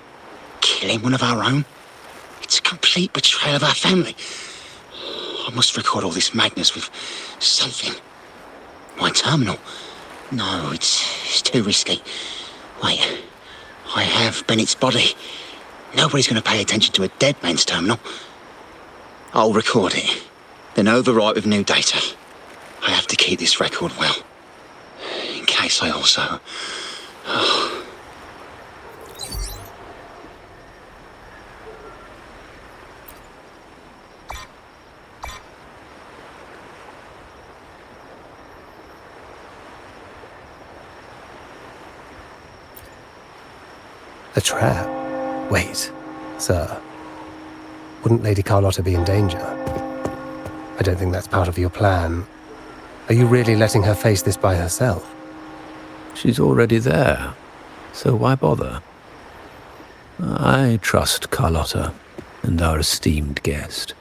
Killing one of our own? It's a complete betrayal of our family. I must record all this madness with something. My terminal? No, it's too risky. Wait, I have Bennett's body. Nobody's going to pay attention to a dead man's terminal. I'll record it, then overwrite with new data. I have to keep this record well, in case I also... A trap? Wait, sir. Wouldn't Lady Carlotta be in danger? I don't think that's part of your plan. Are you really letting her face this by herself? She's already there, so why bother? I trust Carlotta and our esteemed guest.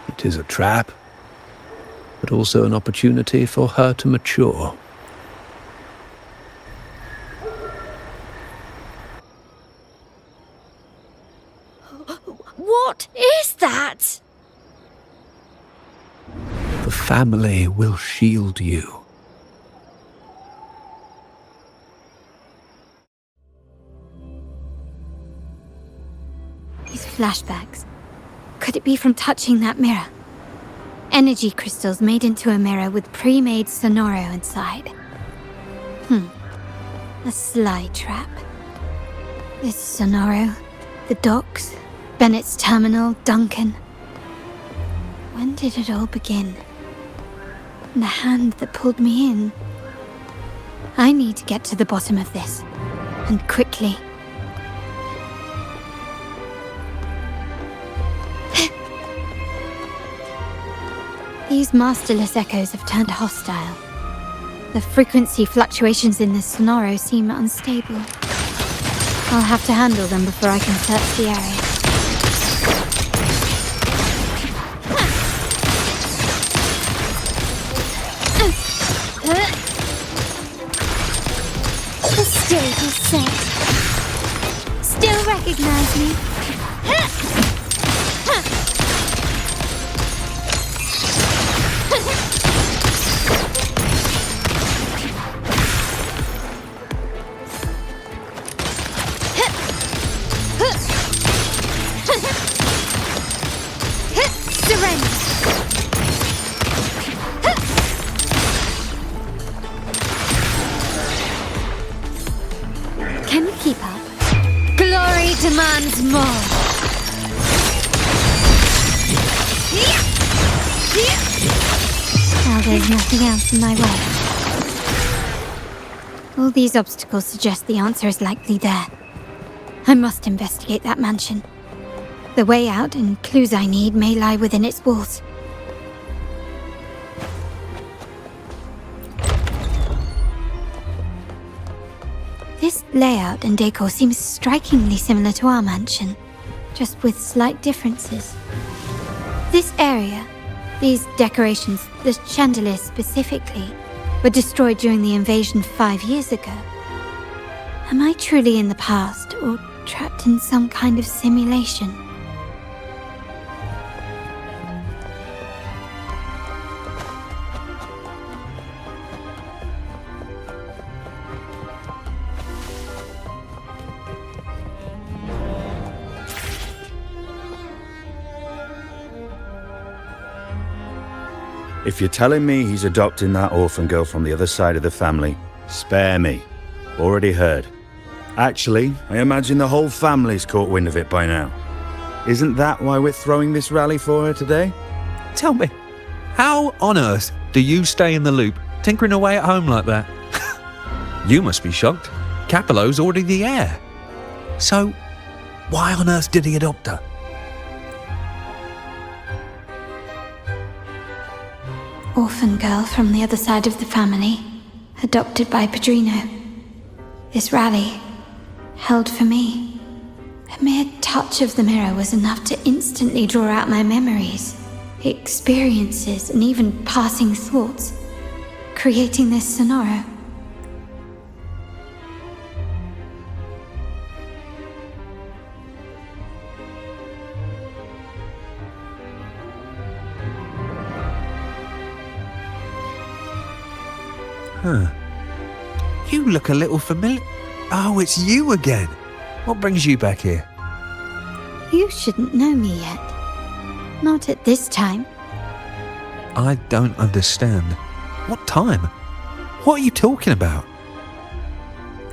It is a trap, but also an opportunity for her to mature. What is that? The family will shield you. These flashbacks. Could it be from touching that mirror? Energy crystals made into a mirror with pre-made Sonoro inside. A sly trap. This Sonoro, the docks, Bennett's terminal, Duncan. When did it all begin? The hand that pulled me in. I need to get to the bottom of this, and quickly. These masterless echoes have turned hostile. The frequency fluctuations in the sonoro seem unstable. I'll have to handle them before I can search the area. The stage is set. Still recognize me? Surrender. Can you keep up? Glory demands more. Now there's nothing else in my way. All these obstacles suggest the answer is likely there. I must investigate that mansion. The way out and clues I need may lie within its walls. This layout and decor seems strikingly similar to our mansion, just with slight differences. This area, these decorations, the chandelier specifically, were destroyed during the invasion 5 years ago. Am I truly in the past, or trapped in some kind of simulation? If you're telling me he's adopting that orphan girl from the other side of the family, spare me. Already heard. Actually, I imagine the whole family's caught wind of it by now. Isn't that why we're throwing this rally for her today? Tell me, how on earth do you stay in the loop, tinkering away at home like that? You must be shocked. Capello's already the heir. So, why on earth did he adopt her? Orphan girl from the other side of the family, adopted by Padrino. This rally, held for me. A mere touch of the mirror was enough to instantly draw out my memories, experiences, and even passing thoughts, creating this sonoro. Huh. You look a little familiar. Oh, it's you again. What brings you back here? You shouldn't know me yet. Not at this time. I don't understand. What time? What are you talking about?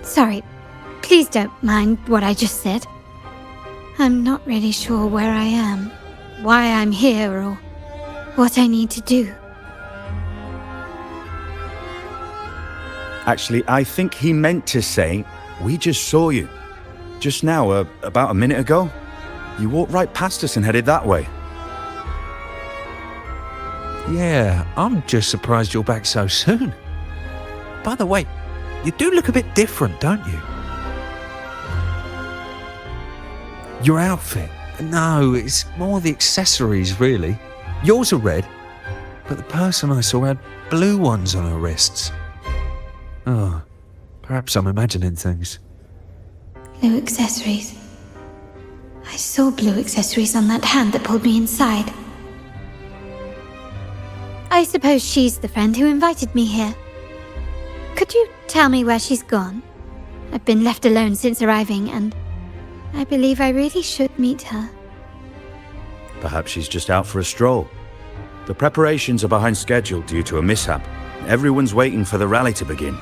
Sorry, please don't mind what I just said. I'm not really sure where I am, why I'm here, or what I need to do. Actually, I think he meant to say, we just saw you. Just now, about a minute ago. You walked right past us and headed that way. Yeah, I'm just surprised you're back so soon. By the way, you do look a bit different, don't you? Your outfit? No, it's more the accessories, really. Yours are red, but the person I saw had blue ones on her wrists. Oh, perhaps I'm imagining things. Blue accessories. I saw blue accessories on that hand that pulled me inside. I suppose she's the friend who invited me here. Could you tell me where she's gone? I've been left alone since arriving, and I believe I really should meet her. Perhaps she's just out for a stroll. The preparations are behind schedule due to a mishap. Everyone's waiting for the rally to begin.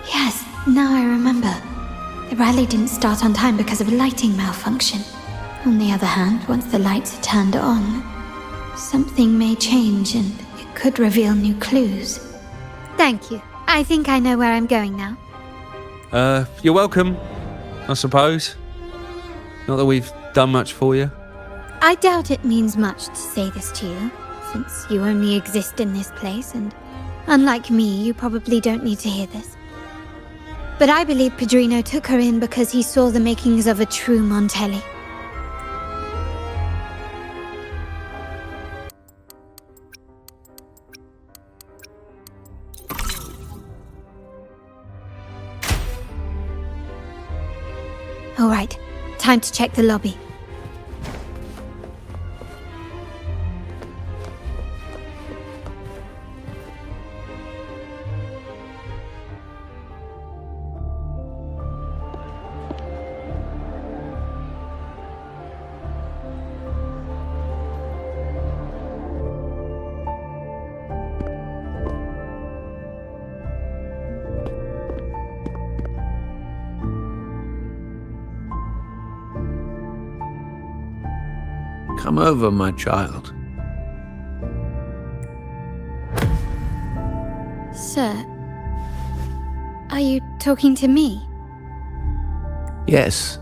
Yes, now I remember. The rally didn't start on time because of a lighting malfunction. On the other hand, once the lights are turned on, something may change and it could reveal new clues. Thank you. I think I know where I'm going now. You're welcome, I suppose. Not that we've done much for you. I doubt it means much to say this to you, since you only exist in this place, and unlike me, you probably don't need to hear this. But I believe Pedrino took her in because he saw the makings of a true Montelli. All right, time to check the lobby. Come over, my child. Sir, are you talking to me? Yes.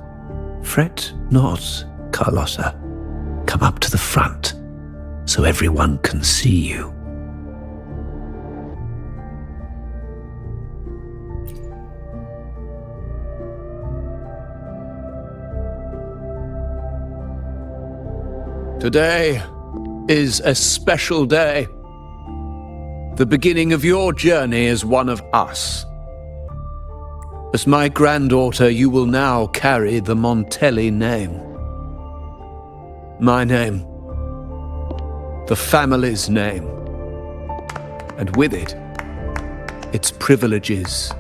Fret not, Carlotta. Come up to the front, so everyone can see you. Today is a special day. The beginning of your journey as one of us. As my granddaughter, you will now carry the Montelli name. My name. The family's name. And with it, its privileges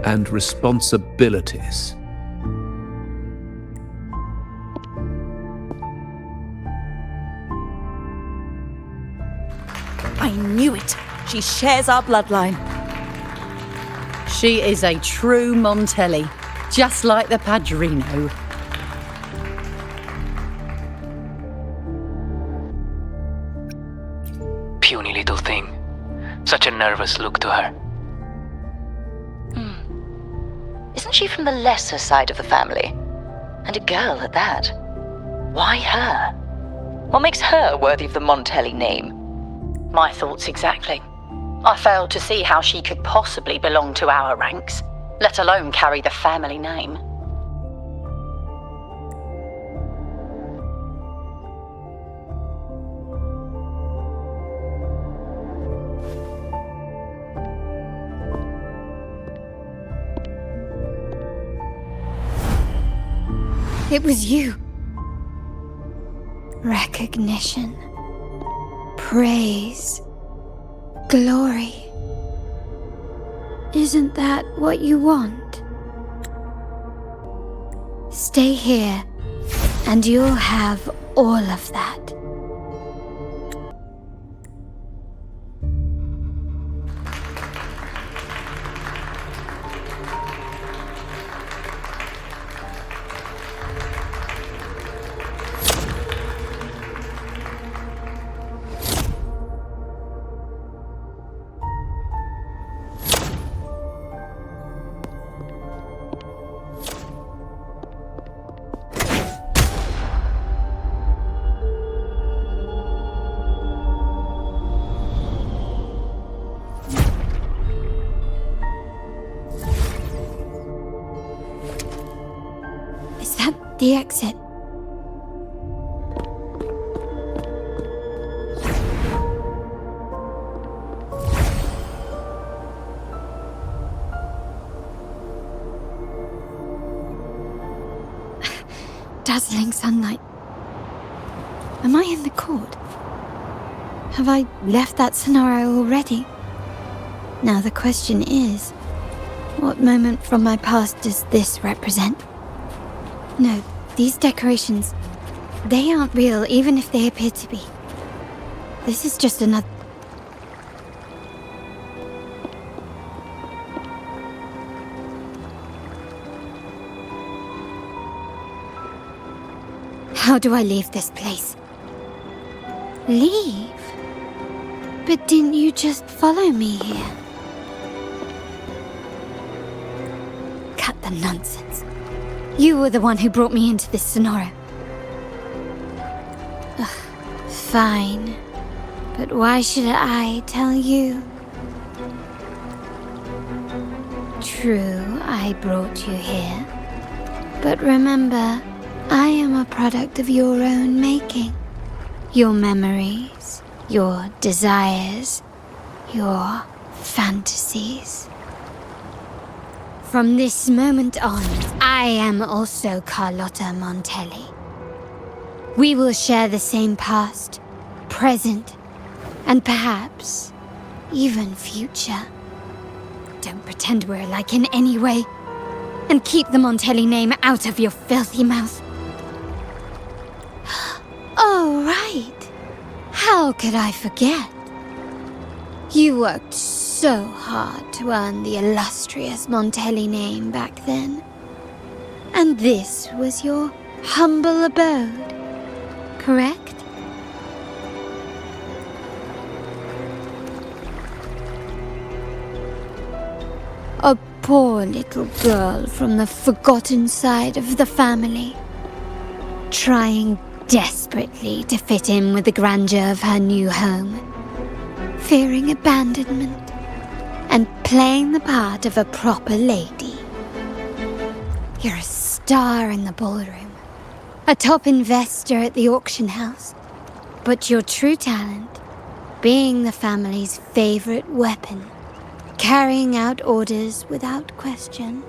and responsibilities. I knew it. She shares our bloodline. She is a true Montelli, just like the Padrino. Puny little thing. Such a nervous look to her. Isn't she from the lesser side of the family? And a girl at that. Why her? What makes her worthy of the Montelli name? My thoughts exactly. I failed to see how she could possibly belong to our ranks, let alone carry the family name. It was you. Recognition. Praise. Glory. Isn't that what you want? Stay here, and you'll have all of that. The exit. Dazzling sunlight. Am I in the court? Have I left that scenario already? Now the question is, what moment from my past does this represent? No, these decorations, they aren't real even if they appear to be. This is just another... How do I leave this place? Leave? But didn't you just follow me here? Cut the nonsense. You were the one who brought me into this scenario. Fine. But why should I tell you? True, I brought you here. But remember, I am a product of your own making. Your memories, your desires, your fantasies. From this moment on, I am also Carlotta Montelli. We will share the same past, present, and perhaps even future. Don't pretend we're alike in any way, and keep the Montelli name out of your filthy mouth. Oh, right. How could I forget? You worked so hard to earn the illustrious Montelli name back then. And this was your humble abode, correct? A poor little girl from the forgotten side of the family, trying desperately to fit in with the grandeur of her new home, fearing abandonment, and playing the part of a proper lady. You're a star in the ballroom, a top investor at the auction house, but your true talent, being the family's favorite weapon, carrying out orders without question.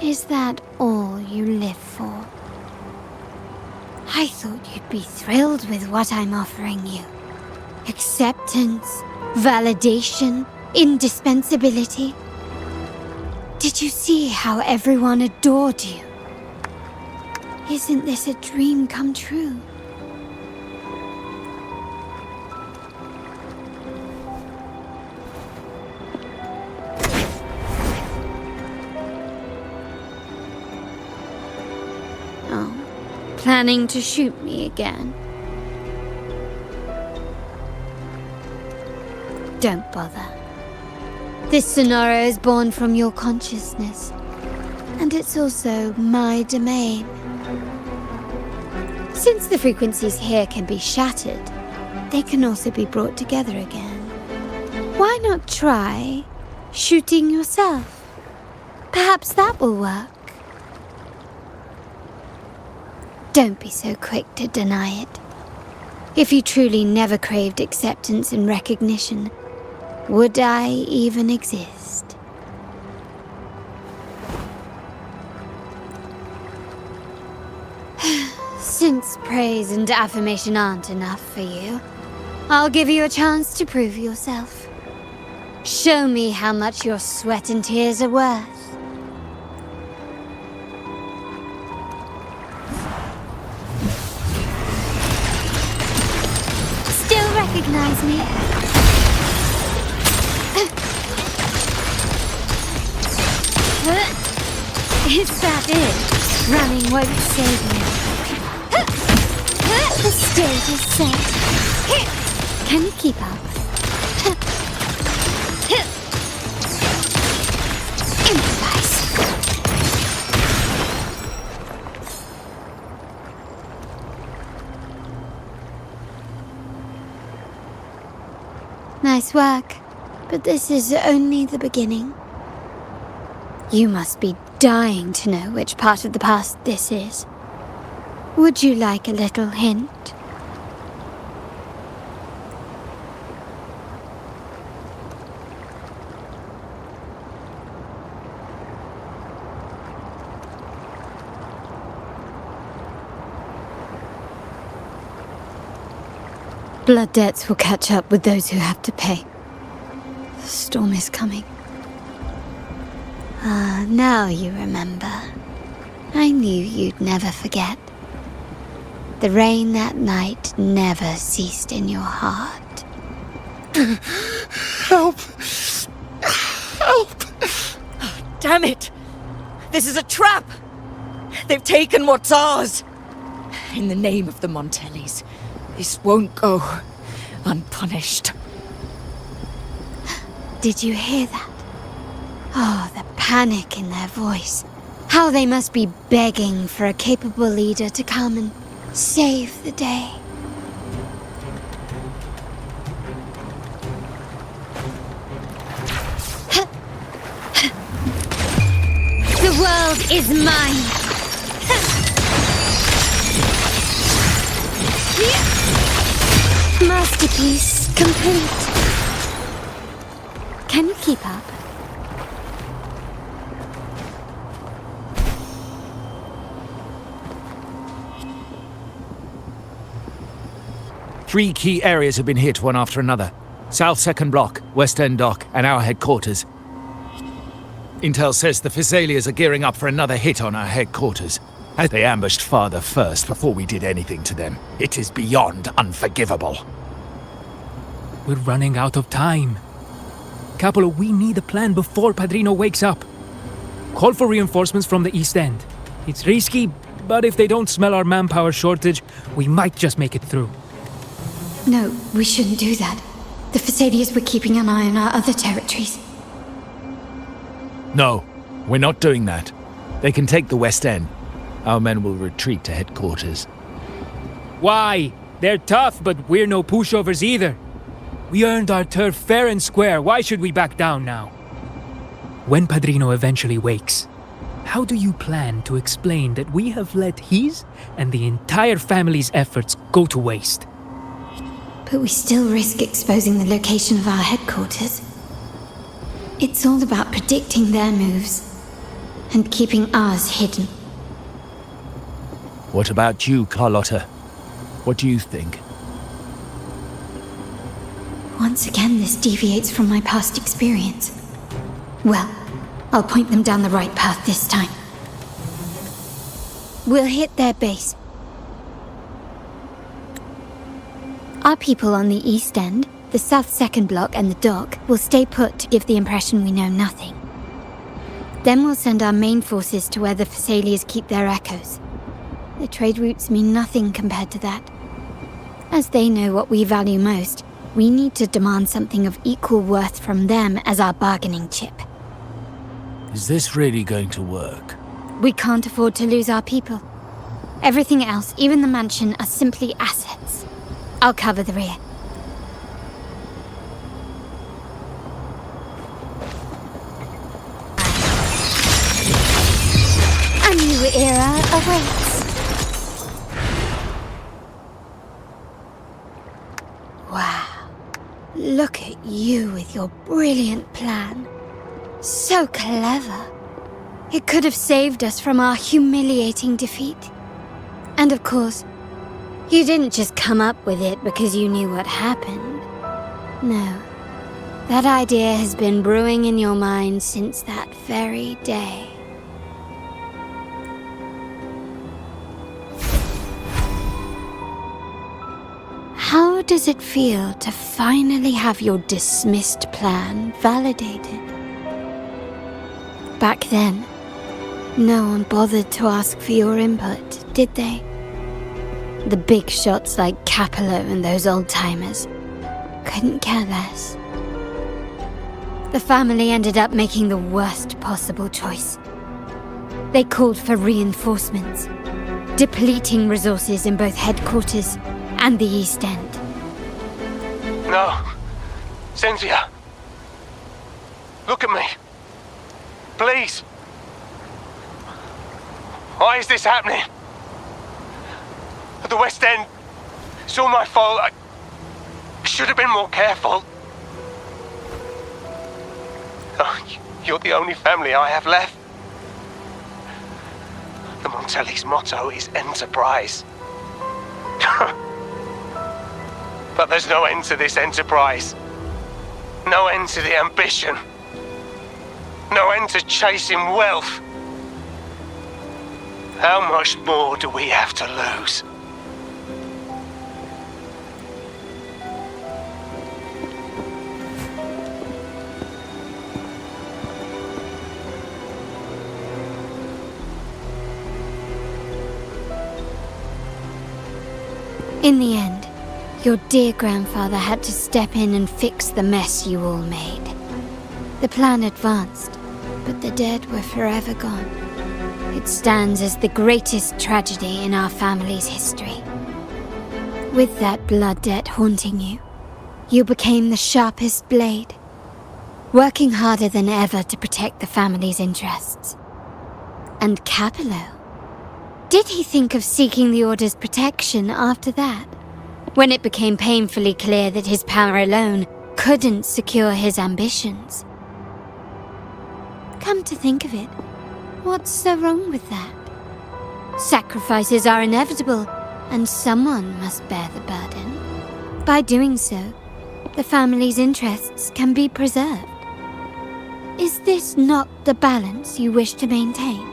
Is that all you live for? I thought you'd be thrilled with what I'm offering you. Acceptance, validation, indispensability. Did you see how everyone adored you? Isn't this a dream come true? Planning to shoot me again? Don't bother. This scenario is born from your consciousness, and it's also my domain. Since the frequencies here can be shattered, they can also be brought together again. Why not try shooting yourself? Perhaps that will work. Don't be so quick to deny it. If you truly never craved acceptance and recognition, would I even exist? Since praise and affirmation aren't enough for you, I'll give you a chance to prove yourself. Show me how much your sweat and tears are worth. Recognize me? Is that it? Running won't save me. The stage is set. Can you keep up? Improvise. Nice work, but this is only the beginning. You must be dying to know which part of the past this is. Would you like a little hint? Blood debts will catch up with those who have to pay. The storm is coming. Ah, now you remember. I knew you'd never forget. The rain that night never ceased in your heart. Help! Help! Damn it! This is a trap! They've taken what's ours! In the name of the Montellis, this won't go unpunished. Did you hear that? Oh, the panic in their voice. How they must be begging for a capable leader to come and save the day. The world is mine! Masterpiece complete. Can you keep up? Three key areas have been hit one after another. South 2nd Block, West End Dock, and our headquarters. Intel says the Thessalians are gearing up for another hit on our headquarters, as they ambushed Father first before we did anything to them. It is beyond unforgivable. We're running out of time. Capolo, we need a plan before Padrino wakes up. Call for reinforcements from the East End. It's risky, but if they don't smell our manpower shortage, we might just make it through. No, we shouldn't do that. The Thessalians were keeping an eye on our other territories. No, we're not doing that. They can take the West End. Our men will retreat to headquarters. Why? They're tough, but we're no pushovers either. We earned our turf fair and square. Why should we back down now? When Padrino eventually wakes, how do you plan to explain that we have let his and the entire family's efforts go to waste? But we still risk exposing the location of our headquarters. It's all about predicting their moves and keeping ours hidden. What about you, Carlotta? What do you think? Once again, this deviates from my past experience. Well, I'll point them down the right path this time. We'll hit their base. Our people on the East End, the South 2nd Block and the Dock will stay put to give the impression we know nothing. Then we'll send our main forces to where the Thessalians keep their echoes. The trade routes mean nothing compared to that. As they know what we value most, we need to demand something of equal worth from them as our bargaining chip. Is this really going to work? We can't afford to lose our people. Everything else, even the mansion, are simply assets. I'll cover the rear. A new era awaits. Wow. Look at you with your brilliant plan. So clever. It could have saved us from our humiliating defeat. And of course, you didn't just come up with it because you knew what happened. No. That idea has been brewing in your mind since that very day. How does it feel to finally have your dismissed plan validated? Back then, no one bothered to ask for your input, did they? The big shots like Capolo and those old-timers couldn't care less. The family ended up making the worst possible choice. They called for reinforcements, depleting resources in both headquarters and the East End. No. Cynthia. Look at me. Please. Why is this happening? At the West End, it's all my fault. I should have been more careful. Oh, you're the only family I have left. The Montelli's motto is enterprise. But there's no end to this enterprise. No end to the ambition. No end to chasing wealth. How much more do we have to lose? In the end, your dear grandfather had to step in and fix the mess you all made. The plan advanced, but the dead were forever gone. It stands as the greatest tragedy in our family's history. With that blood debt haunting you, you became the sharpest blade, working harder than ever to protect the family's interests. And Capello? Did he think of seeking the Order's protection after that? When it became painfully clear that his power alone couldn't secure his ambitions? Come to think of it, what's so wrong with that? Sacrifices are inevitable, and someone must bear the burden. By doing so, the family's interests can be preserved. Is this not the balance you wish to maintain?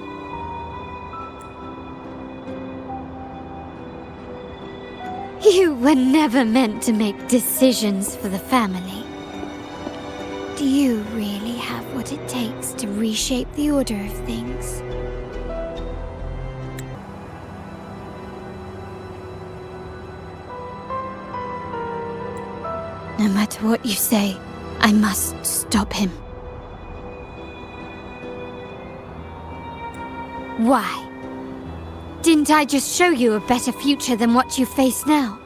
You were never meant to make decisions for the family. Do you really have what it takes to reshape the order of things? No matter what you say, I must stop him. Why? Didn't I just show you a better future than what you face now?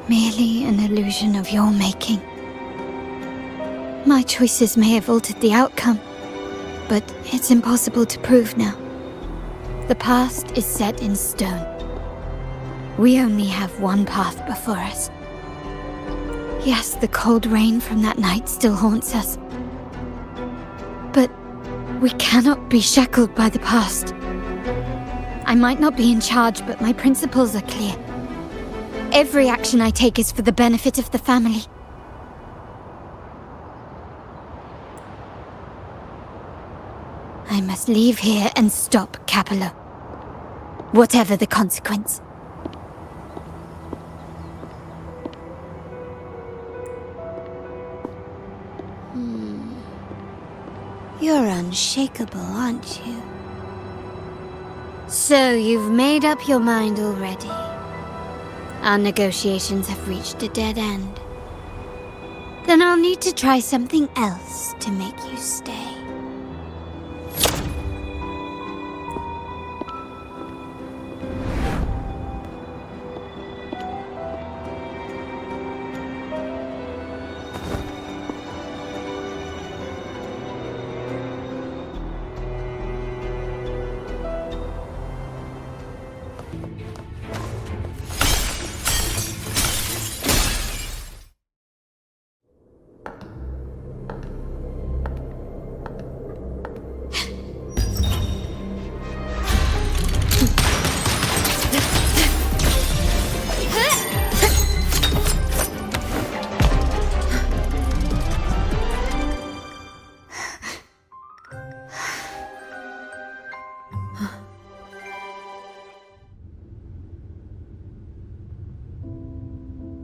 Merely an illusion of your making. My choices may have altered the outcome, but it's impossible to prove now. The past is set in stone. We only have one path before us. Yes, the cold rain from that night still haunts us. But we cannot be shackled by the past. I might not be in charge, but my principles are clear. Every action I take is for the benefit of the family. I must leave here and stop Capello. Whatever the consequence. You're unshakable, aren't you? So you've made up your mind already. Our negotiations have reached a dead end. Then I'll need to try something else to make you stay.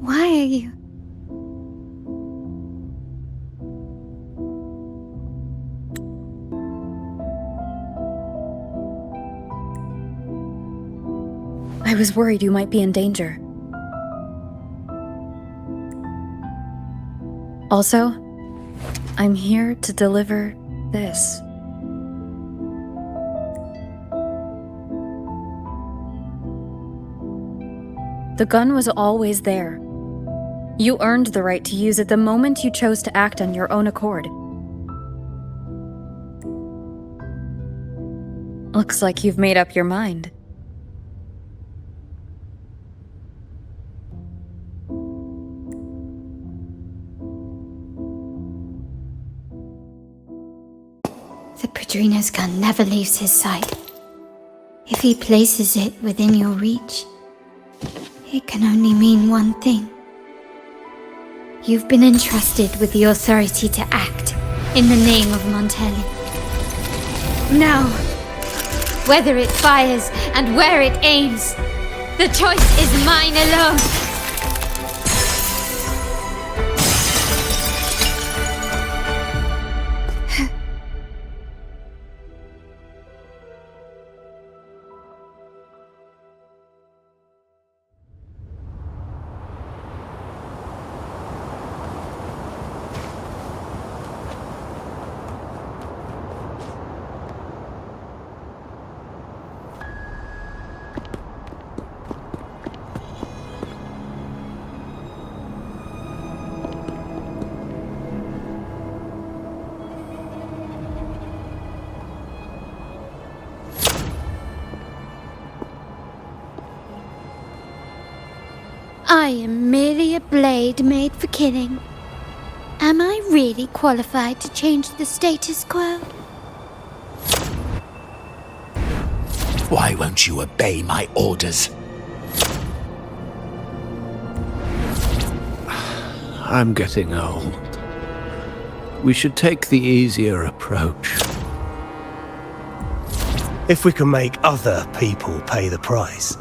Why are you... I was worried you might be in danger. Also, I'm here to deliver this. The gun was always there. You earned the right to use it the moment you chose to act on your own accord. Looks like you've made up your mind. The Padrino's gun never leaves his side. If he places it within your reach, it can only mean one thing. You've been entrusted with the authority to act in the name of Montelli. Now, whether it fires and where it aims, the choice is mine alone. I am merely a blade made for killing. Am I really qualified to change the status quo? Why won't you obey my orders? I'm getting old. We should take the easier approach. If we can make other people pay the price.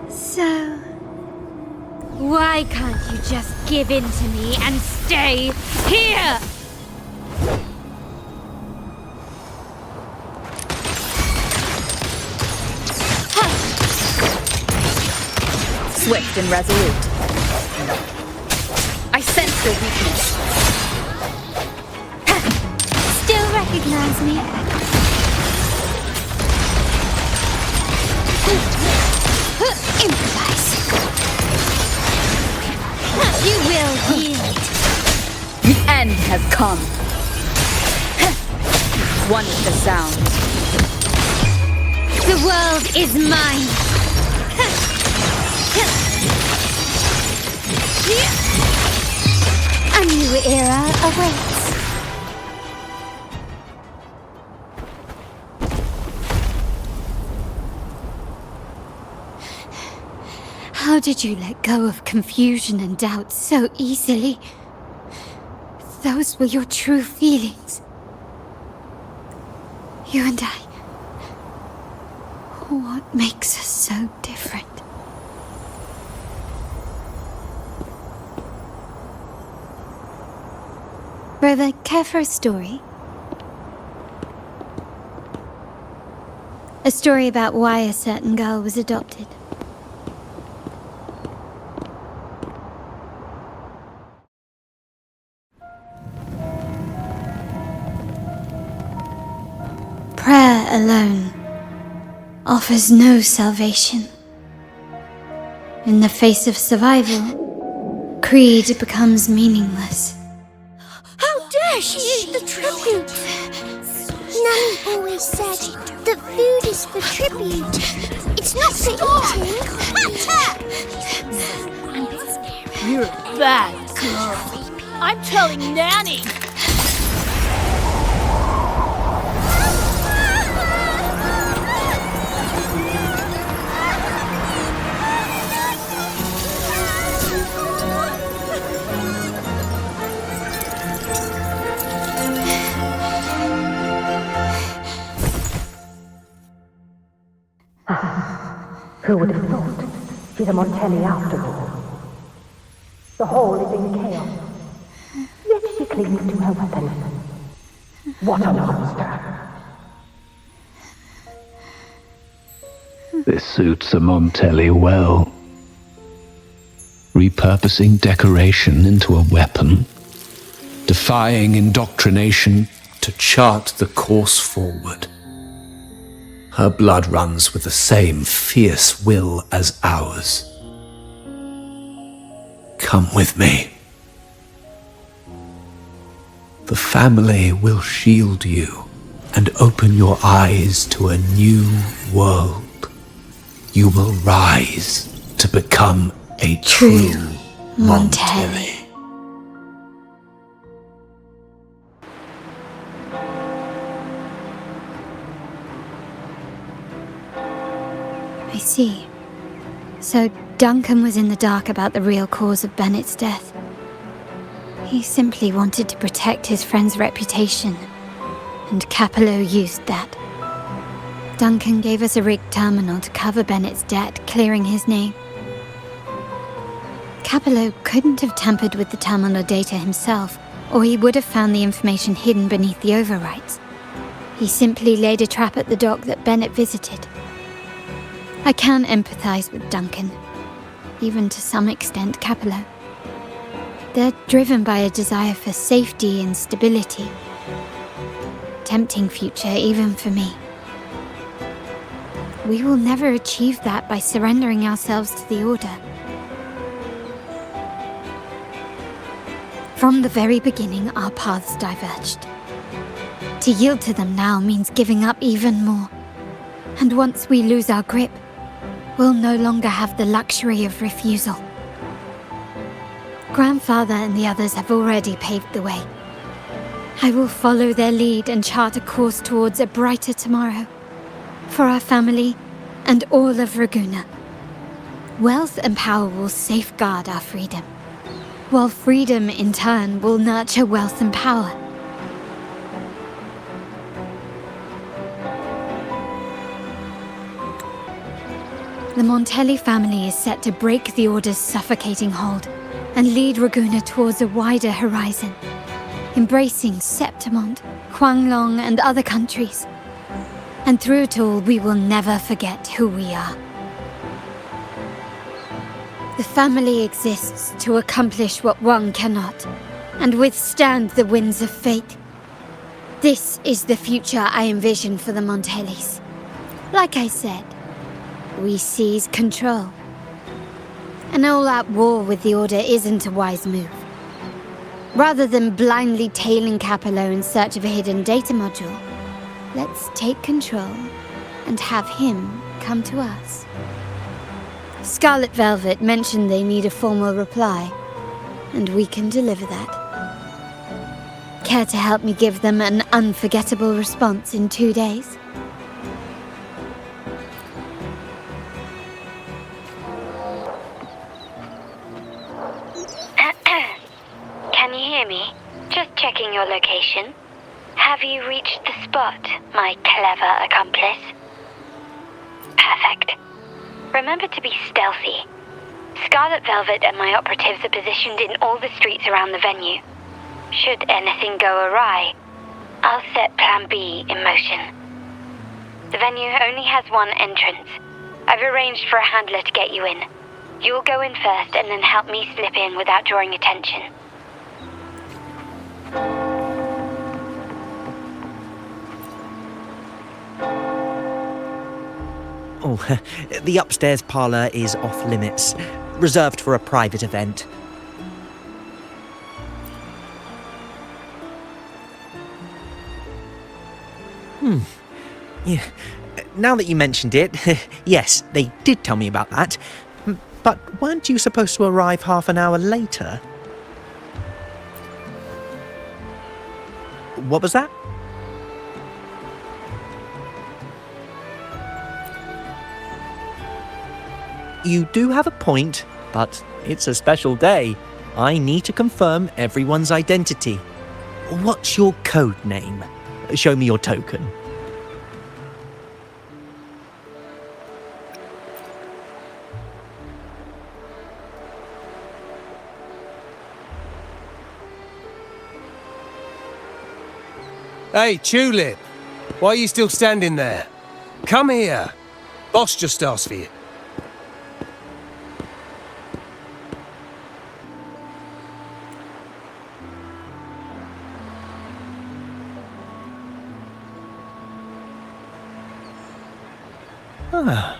So, why can't you just give in to me and stay here? Swift and resolute. I sense your weakness. Still recognize me? Improvise. You will yield. The end has come. One is the sound. The world is mine. A new era awaits. How did you let go of confusion and doubt so easily? Those were your true feelings. You and I. What makes us so different? Brother, care for a story? A story about why a certain girl was adopted. Prayer alone offers no salvation. In the face of survival, creed becomes meaningless. How dare she eat the tribute? Nanny always said that food is for tribute. It's not for eating. You're a bad girl. I'm telling Nanny. Who would have thought? She's a Montelli after all. The hall is in chaos. Yet she clings to her weapon. What a monster! This suits a Montelli well. Repurposing decoration into a weapon. Defying indoctrination to chart the course forward. Her blood runs with the same fierce will as ours. Come with me. The family will shield you and open your eyes to a new world. You will rise to become a true Montelli. I see. So Duncan was in the dark about the real cause of Bennett's death. He simply wanted to protect his friend's reputation, and Capello used that. Duncan gave us a rigged terminal to cover Bennett's debt, clearing his name. Capello couldn't have tampered with the terminal data himself, or he would have found the information hidden beneath the overwrites. He simply laid a trap at the dock that Bennett visited. I can empathize with Duncan, even to some extent Capello. They're driven by a desire for safety and stability. Tempting future even for me. We will never achieve that by surrendering ourselves to the Order. From the very beginning, our paths diverged. To yield to them now means giving up even more. And once we lose our grip, we'll no longer have the luxury of refusal. Grandfather and the others have already paved the way. I will follow their lead and chart a course towards a brighter tomorrow. For our family and all of Raguna. Wealth and power will safeguard our freedom, while freedom in turn will nurture wealth and power. The Montelli family is set to break the Order's suffocating hold and lead Raguna towards a wider horizon, embracing Septimont, Huanglong, and other countries. And through it all, we will never forget who we are. The family exists to accomplish what one cannot, and withstand the winds of fate. This is the future I envision for the Montellis. Like I said, we seize control. An all-out war with the Order isn't a wise move. Rather than blindly tailing Capello in search of a hidden data module, let's take control and have him come to us. Scarlet Velvet mentioned they need a formal reply, and we can deliver that. Care to help me give them an unforgettable response in 2 days? Can you hear me? Just checking your location. Have you reached the spot, my clever accomplice? Perfect. Remember to be stealthy. Scarlet Velvet and my operatives are positioned in all the streets around the venue. Should anything go awry, I'll set Plan B in motion. The venue only has one entrance. I've arranged for a handler to get you in. You'll go in first and then help me slip in without drawing attention. Oh, the upstairs parlour is off limits, reserved for a private event. Yeah. Now that you mentioned it, yes, they did tell me about that. But weren't you supposed to arrive half an hour later? What was that? You do have a point, but it's a special day. I need to confirm everyone's identity. What's your code name? Show me your token. Hey, Tulip! Why are you still standing there? Come here! Boss just asked for you. Ah,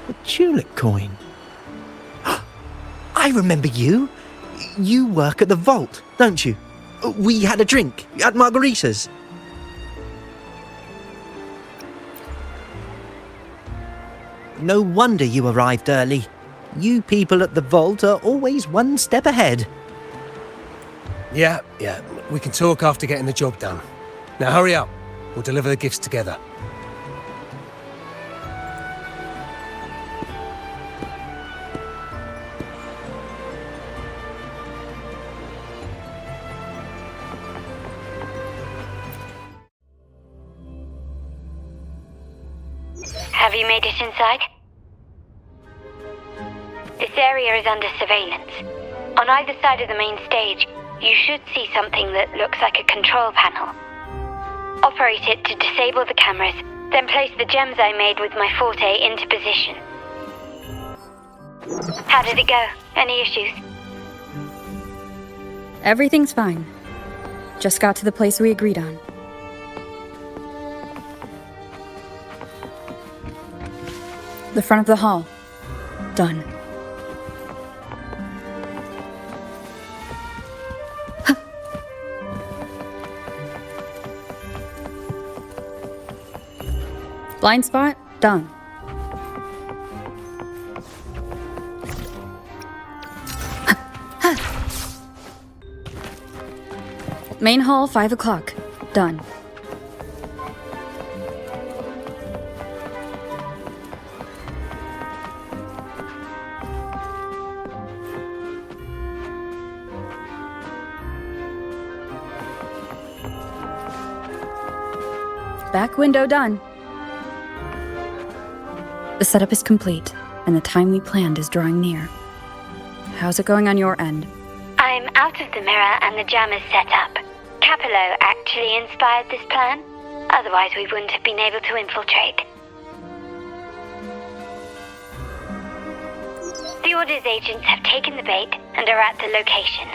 a tulip coin. I remember you. You work at the vault, don't you? We had a drink at Margarita's. No wonder you arrived early. You people at the vault are always one step ahead. Yeah, we can talk after getting the job done. Now hurry up. We'll deliver the gifts together. Have you made it inside? This area is under surveillance. On either side of the main stage, you should see something that looks like a control panel. Operate it to disable the cameras, then place the gems I made with my forte into position. How did it go? Any issues? Everything's fine. Just got to the place we agreed on. The front of the hall. Done. Blind spot? Done. Main hall, 5 o'clock. Done. Back window done. The setup is complete, and the time we planned is drawing near. How's it going on your end? I'm out of the mirror and the jam is set up. Capello actually inspired this plan. Otherwise we wouldn't have been able to infiltrate. The Order's agents have taken the bait and are at the location.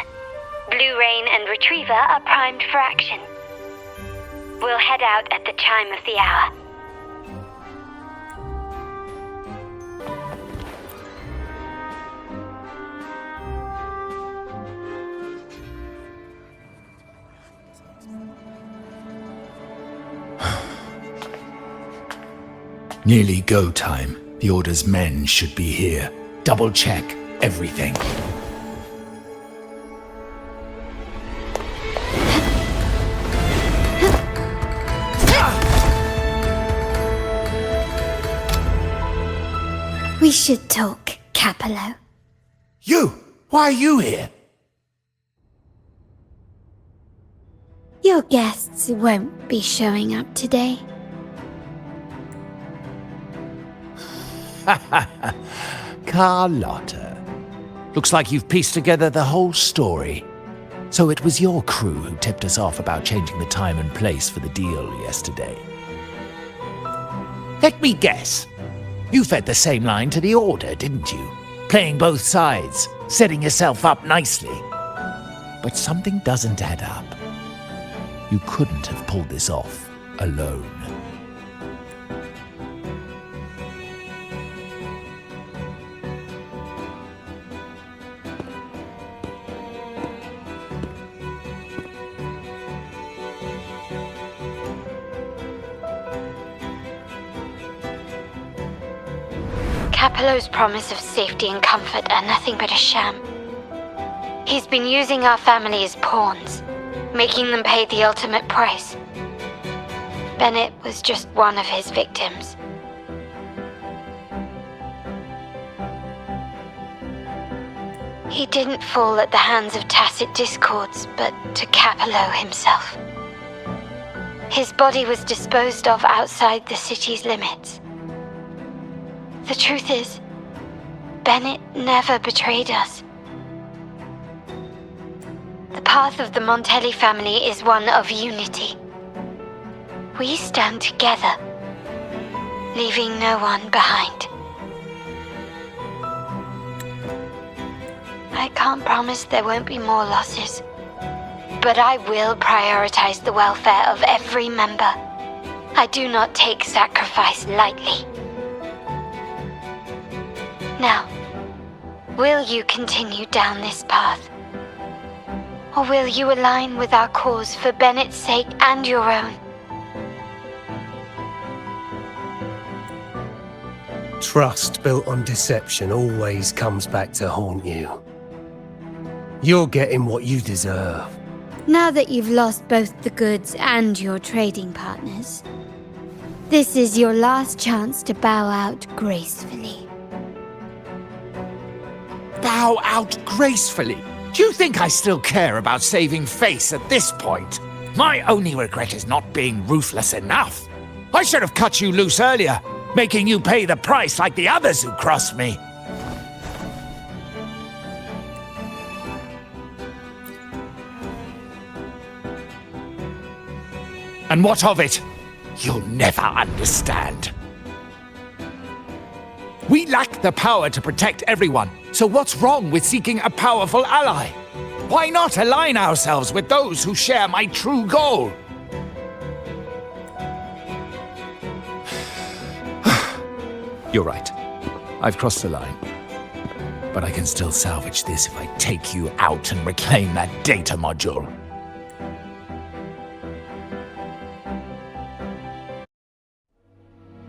Blue Rain and Retriever are primed for action. We'll head out at the chime of the hour. Nearly go time. The Order's men should be here. Double check everything. We should talk, Capello. You! Why are you here? Your guests won't be showing up today. Carlotta. Looks like you've pieced together the whole story. So it was your crew who tipped us off about changing the time and place for the deal yesterday. Let me guess. You fed the same line to the Order, didn't you? Playing both sides, setting yourself up nicely. But something doesn't add up. You couldn't have pulled this off alone. Capello's promise of safety and comfort are nothing but a sham. He's been using our family as pawns, making them pay the ultimate price. Bennett was just one of his victims. He didn't fall at the hands of tacit discords, but to Capello himself. His body was disposed of outside the city's limits. The truth is, Bennett never betrayed us. The path of the Montelli family is one of unity. We stand together, leaving no one behind. I can't promise there won't be more losses, but I will prioritize the welfare of every member. I do not take sacrifice lightly. Now, will you continue down this path? Or will you align with our cause for Bennett's sake and your own? Trust built on deception always comes back to haunt you. You're getting what you deserve. Now that you've lost both the goods and your trading partners, this is your last chance to bow out gracefully. Bow out gracefully? Do you think I still care about saving face at this point? My only regret is not being ruthless enough. I should have cut you loose earlier, making you pay the price like the others who crossed me. And what of it? You'll never understand. We lack the power to protect everyone, so what's wrong with seeking a powerful ally? Why not align ourselves with those who share my true goal? You're right. I've crossed the line. But I can still salvage this if I take you out and reclaim that data module.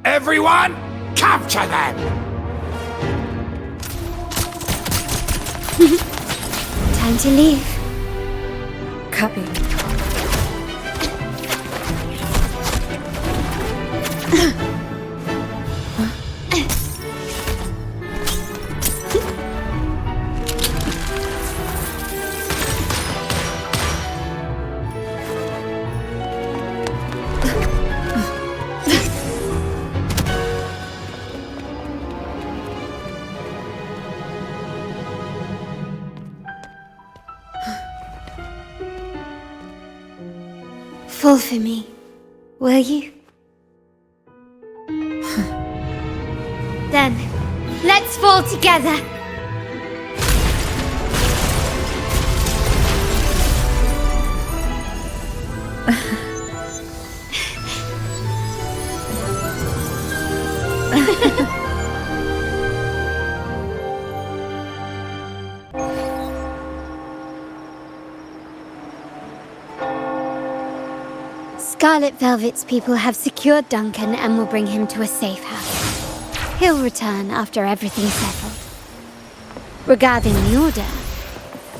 Everyone, capture them! Time to leave. Copy. Fall for me, will you? Then, let's fall together! Scarlet Velvet's people have secured Duncan and will bring him to a safe house. He'll return after everything's settled. Regarding the Order,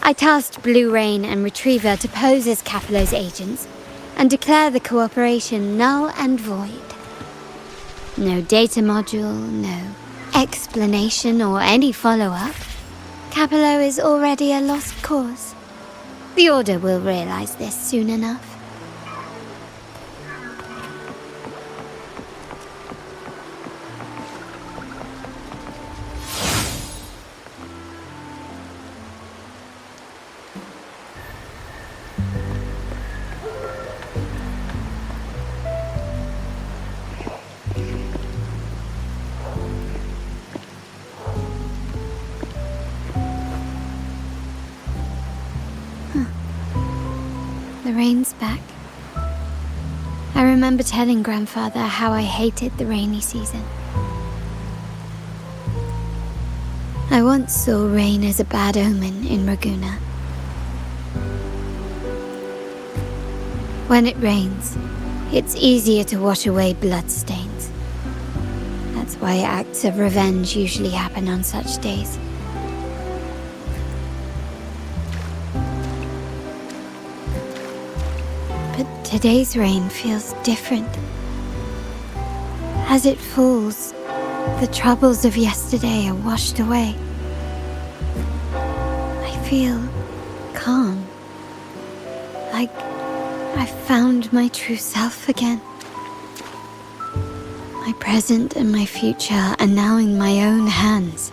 I tasked Blue Rain and Retriever to pose as Capello's agents and declare the cooperation null and void. No data module, no explanation or any follow-up. Capello is already a lost cause. The Order will realize this soon enough. The rain's back. I remember telling Grandfather how I hated the rainy season. I once saw rain as a bad omen in Raguna. When it rains, it's easier to wash away bloodstains. That's why acts of revenge usually happen on such days. But today's rain feels different. As it falls, the troubles of yesterday are washed away. I feel calm. Like I found my true self again. My present and my future are now in my own hands.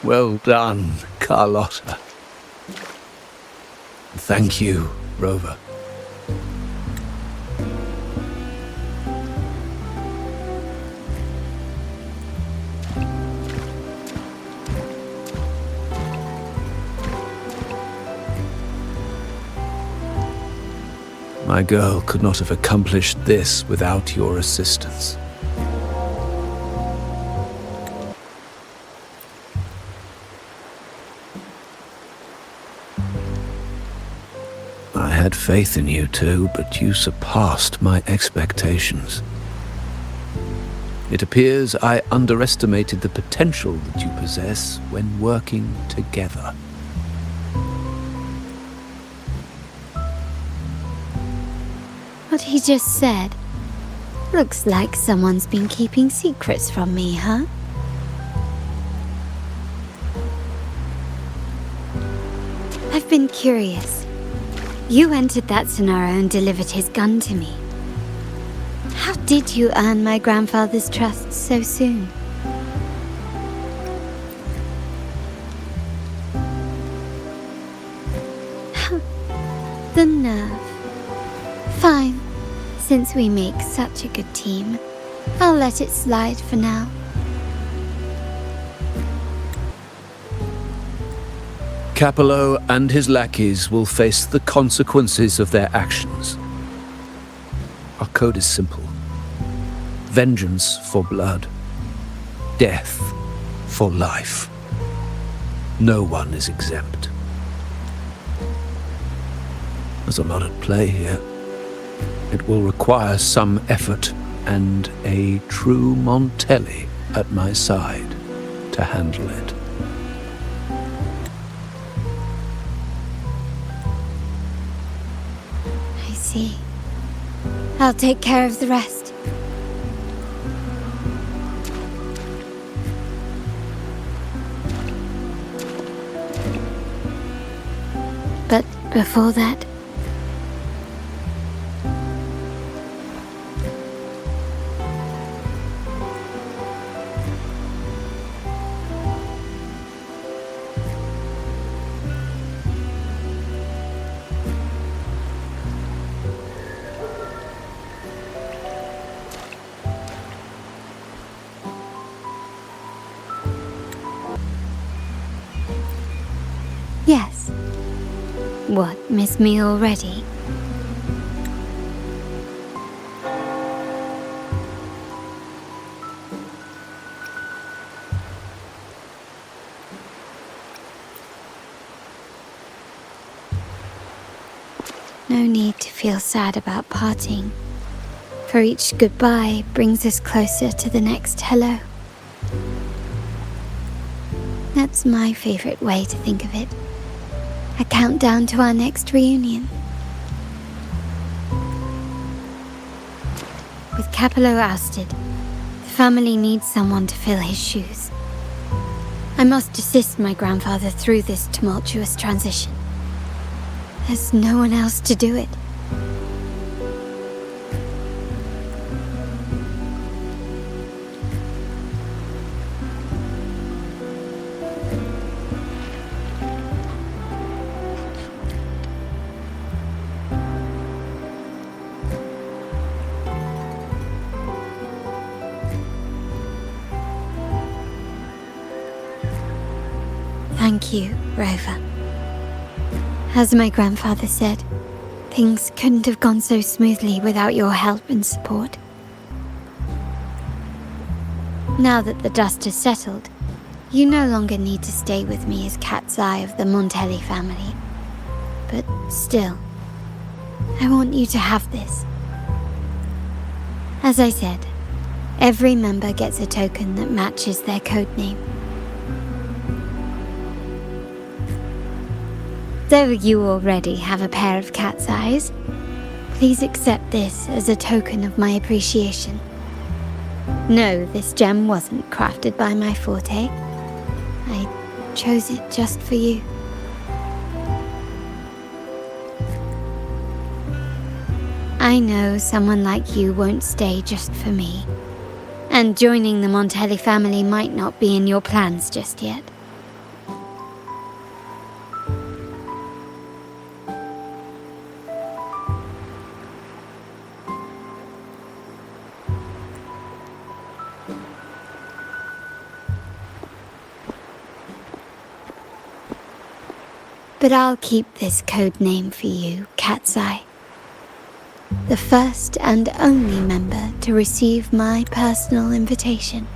Well done, Carlotta. Thank you, Rover. My girl could not have accomplished this without your assistance. I had faith in you too, but you surpassed my expectations. It appears I underestimated the potential that you possess when working together. What he just said. Looks like someone's been keeping secrets from me, huh? I've been curious. You entered that Sonaro and delivered his gun to me. How did you earn my grandfather's trust so soon? The nerve. Fine. Since we make such a good team, I'll let it slide for now. Capello and his lackeys will face the consequences of their actions. Our code is simple. Vengeance for blood. Death for life. No one is exempt. There's a lot at play here. It will require some effort and a true Montelli at my side to handle it. I see. I'll take care of the rest. But before that, yes. What, miss me already? No need to feel sad about parting, for each goodbye brings us closer to the next hello. That's my favorite way to think of it. A countdown to our next reunion. With Capello ousted, the family needs someone to fill his shoes. I must assist my grandfather through this tumultuous transition. There's no one else to do it. Thank you, Rover. As my grandfather said, things couldn't have gone so smoothly without your help and support. Now that the dust has settled, you no longer need to stay with me as Cat's Eye of the Montelli family. But still, I want you to have this. As I said, every member gets a token that matches their codename. Though you already have a pair of cat's eyes, please accept this as a token of my appreciation. No, this gem wasn't crafted by my forte. I chose it just for you. I know someone like you won't stay just for me, and joining the Montelli family might not be in your plans just yet. But I'll keep this code name for you, Cat's Eye. The first and only member to receive my personal invitation.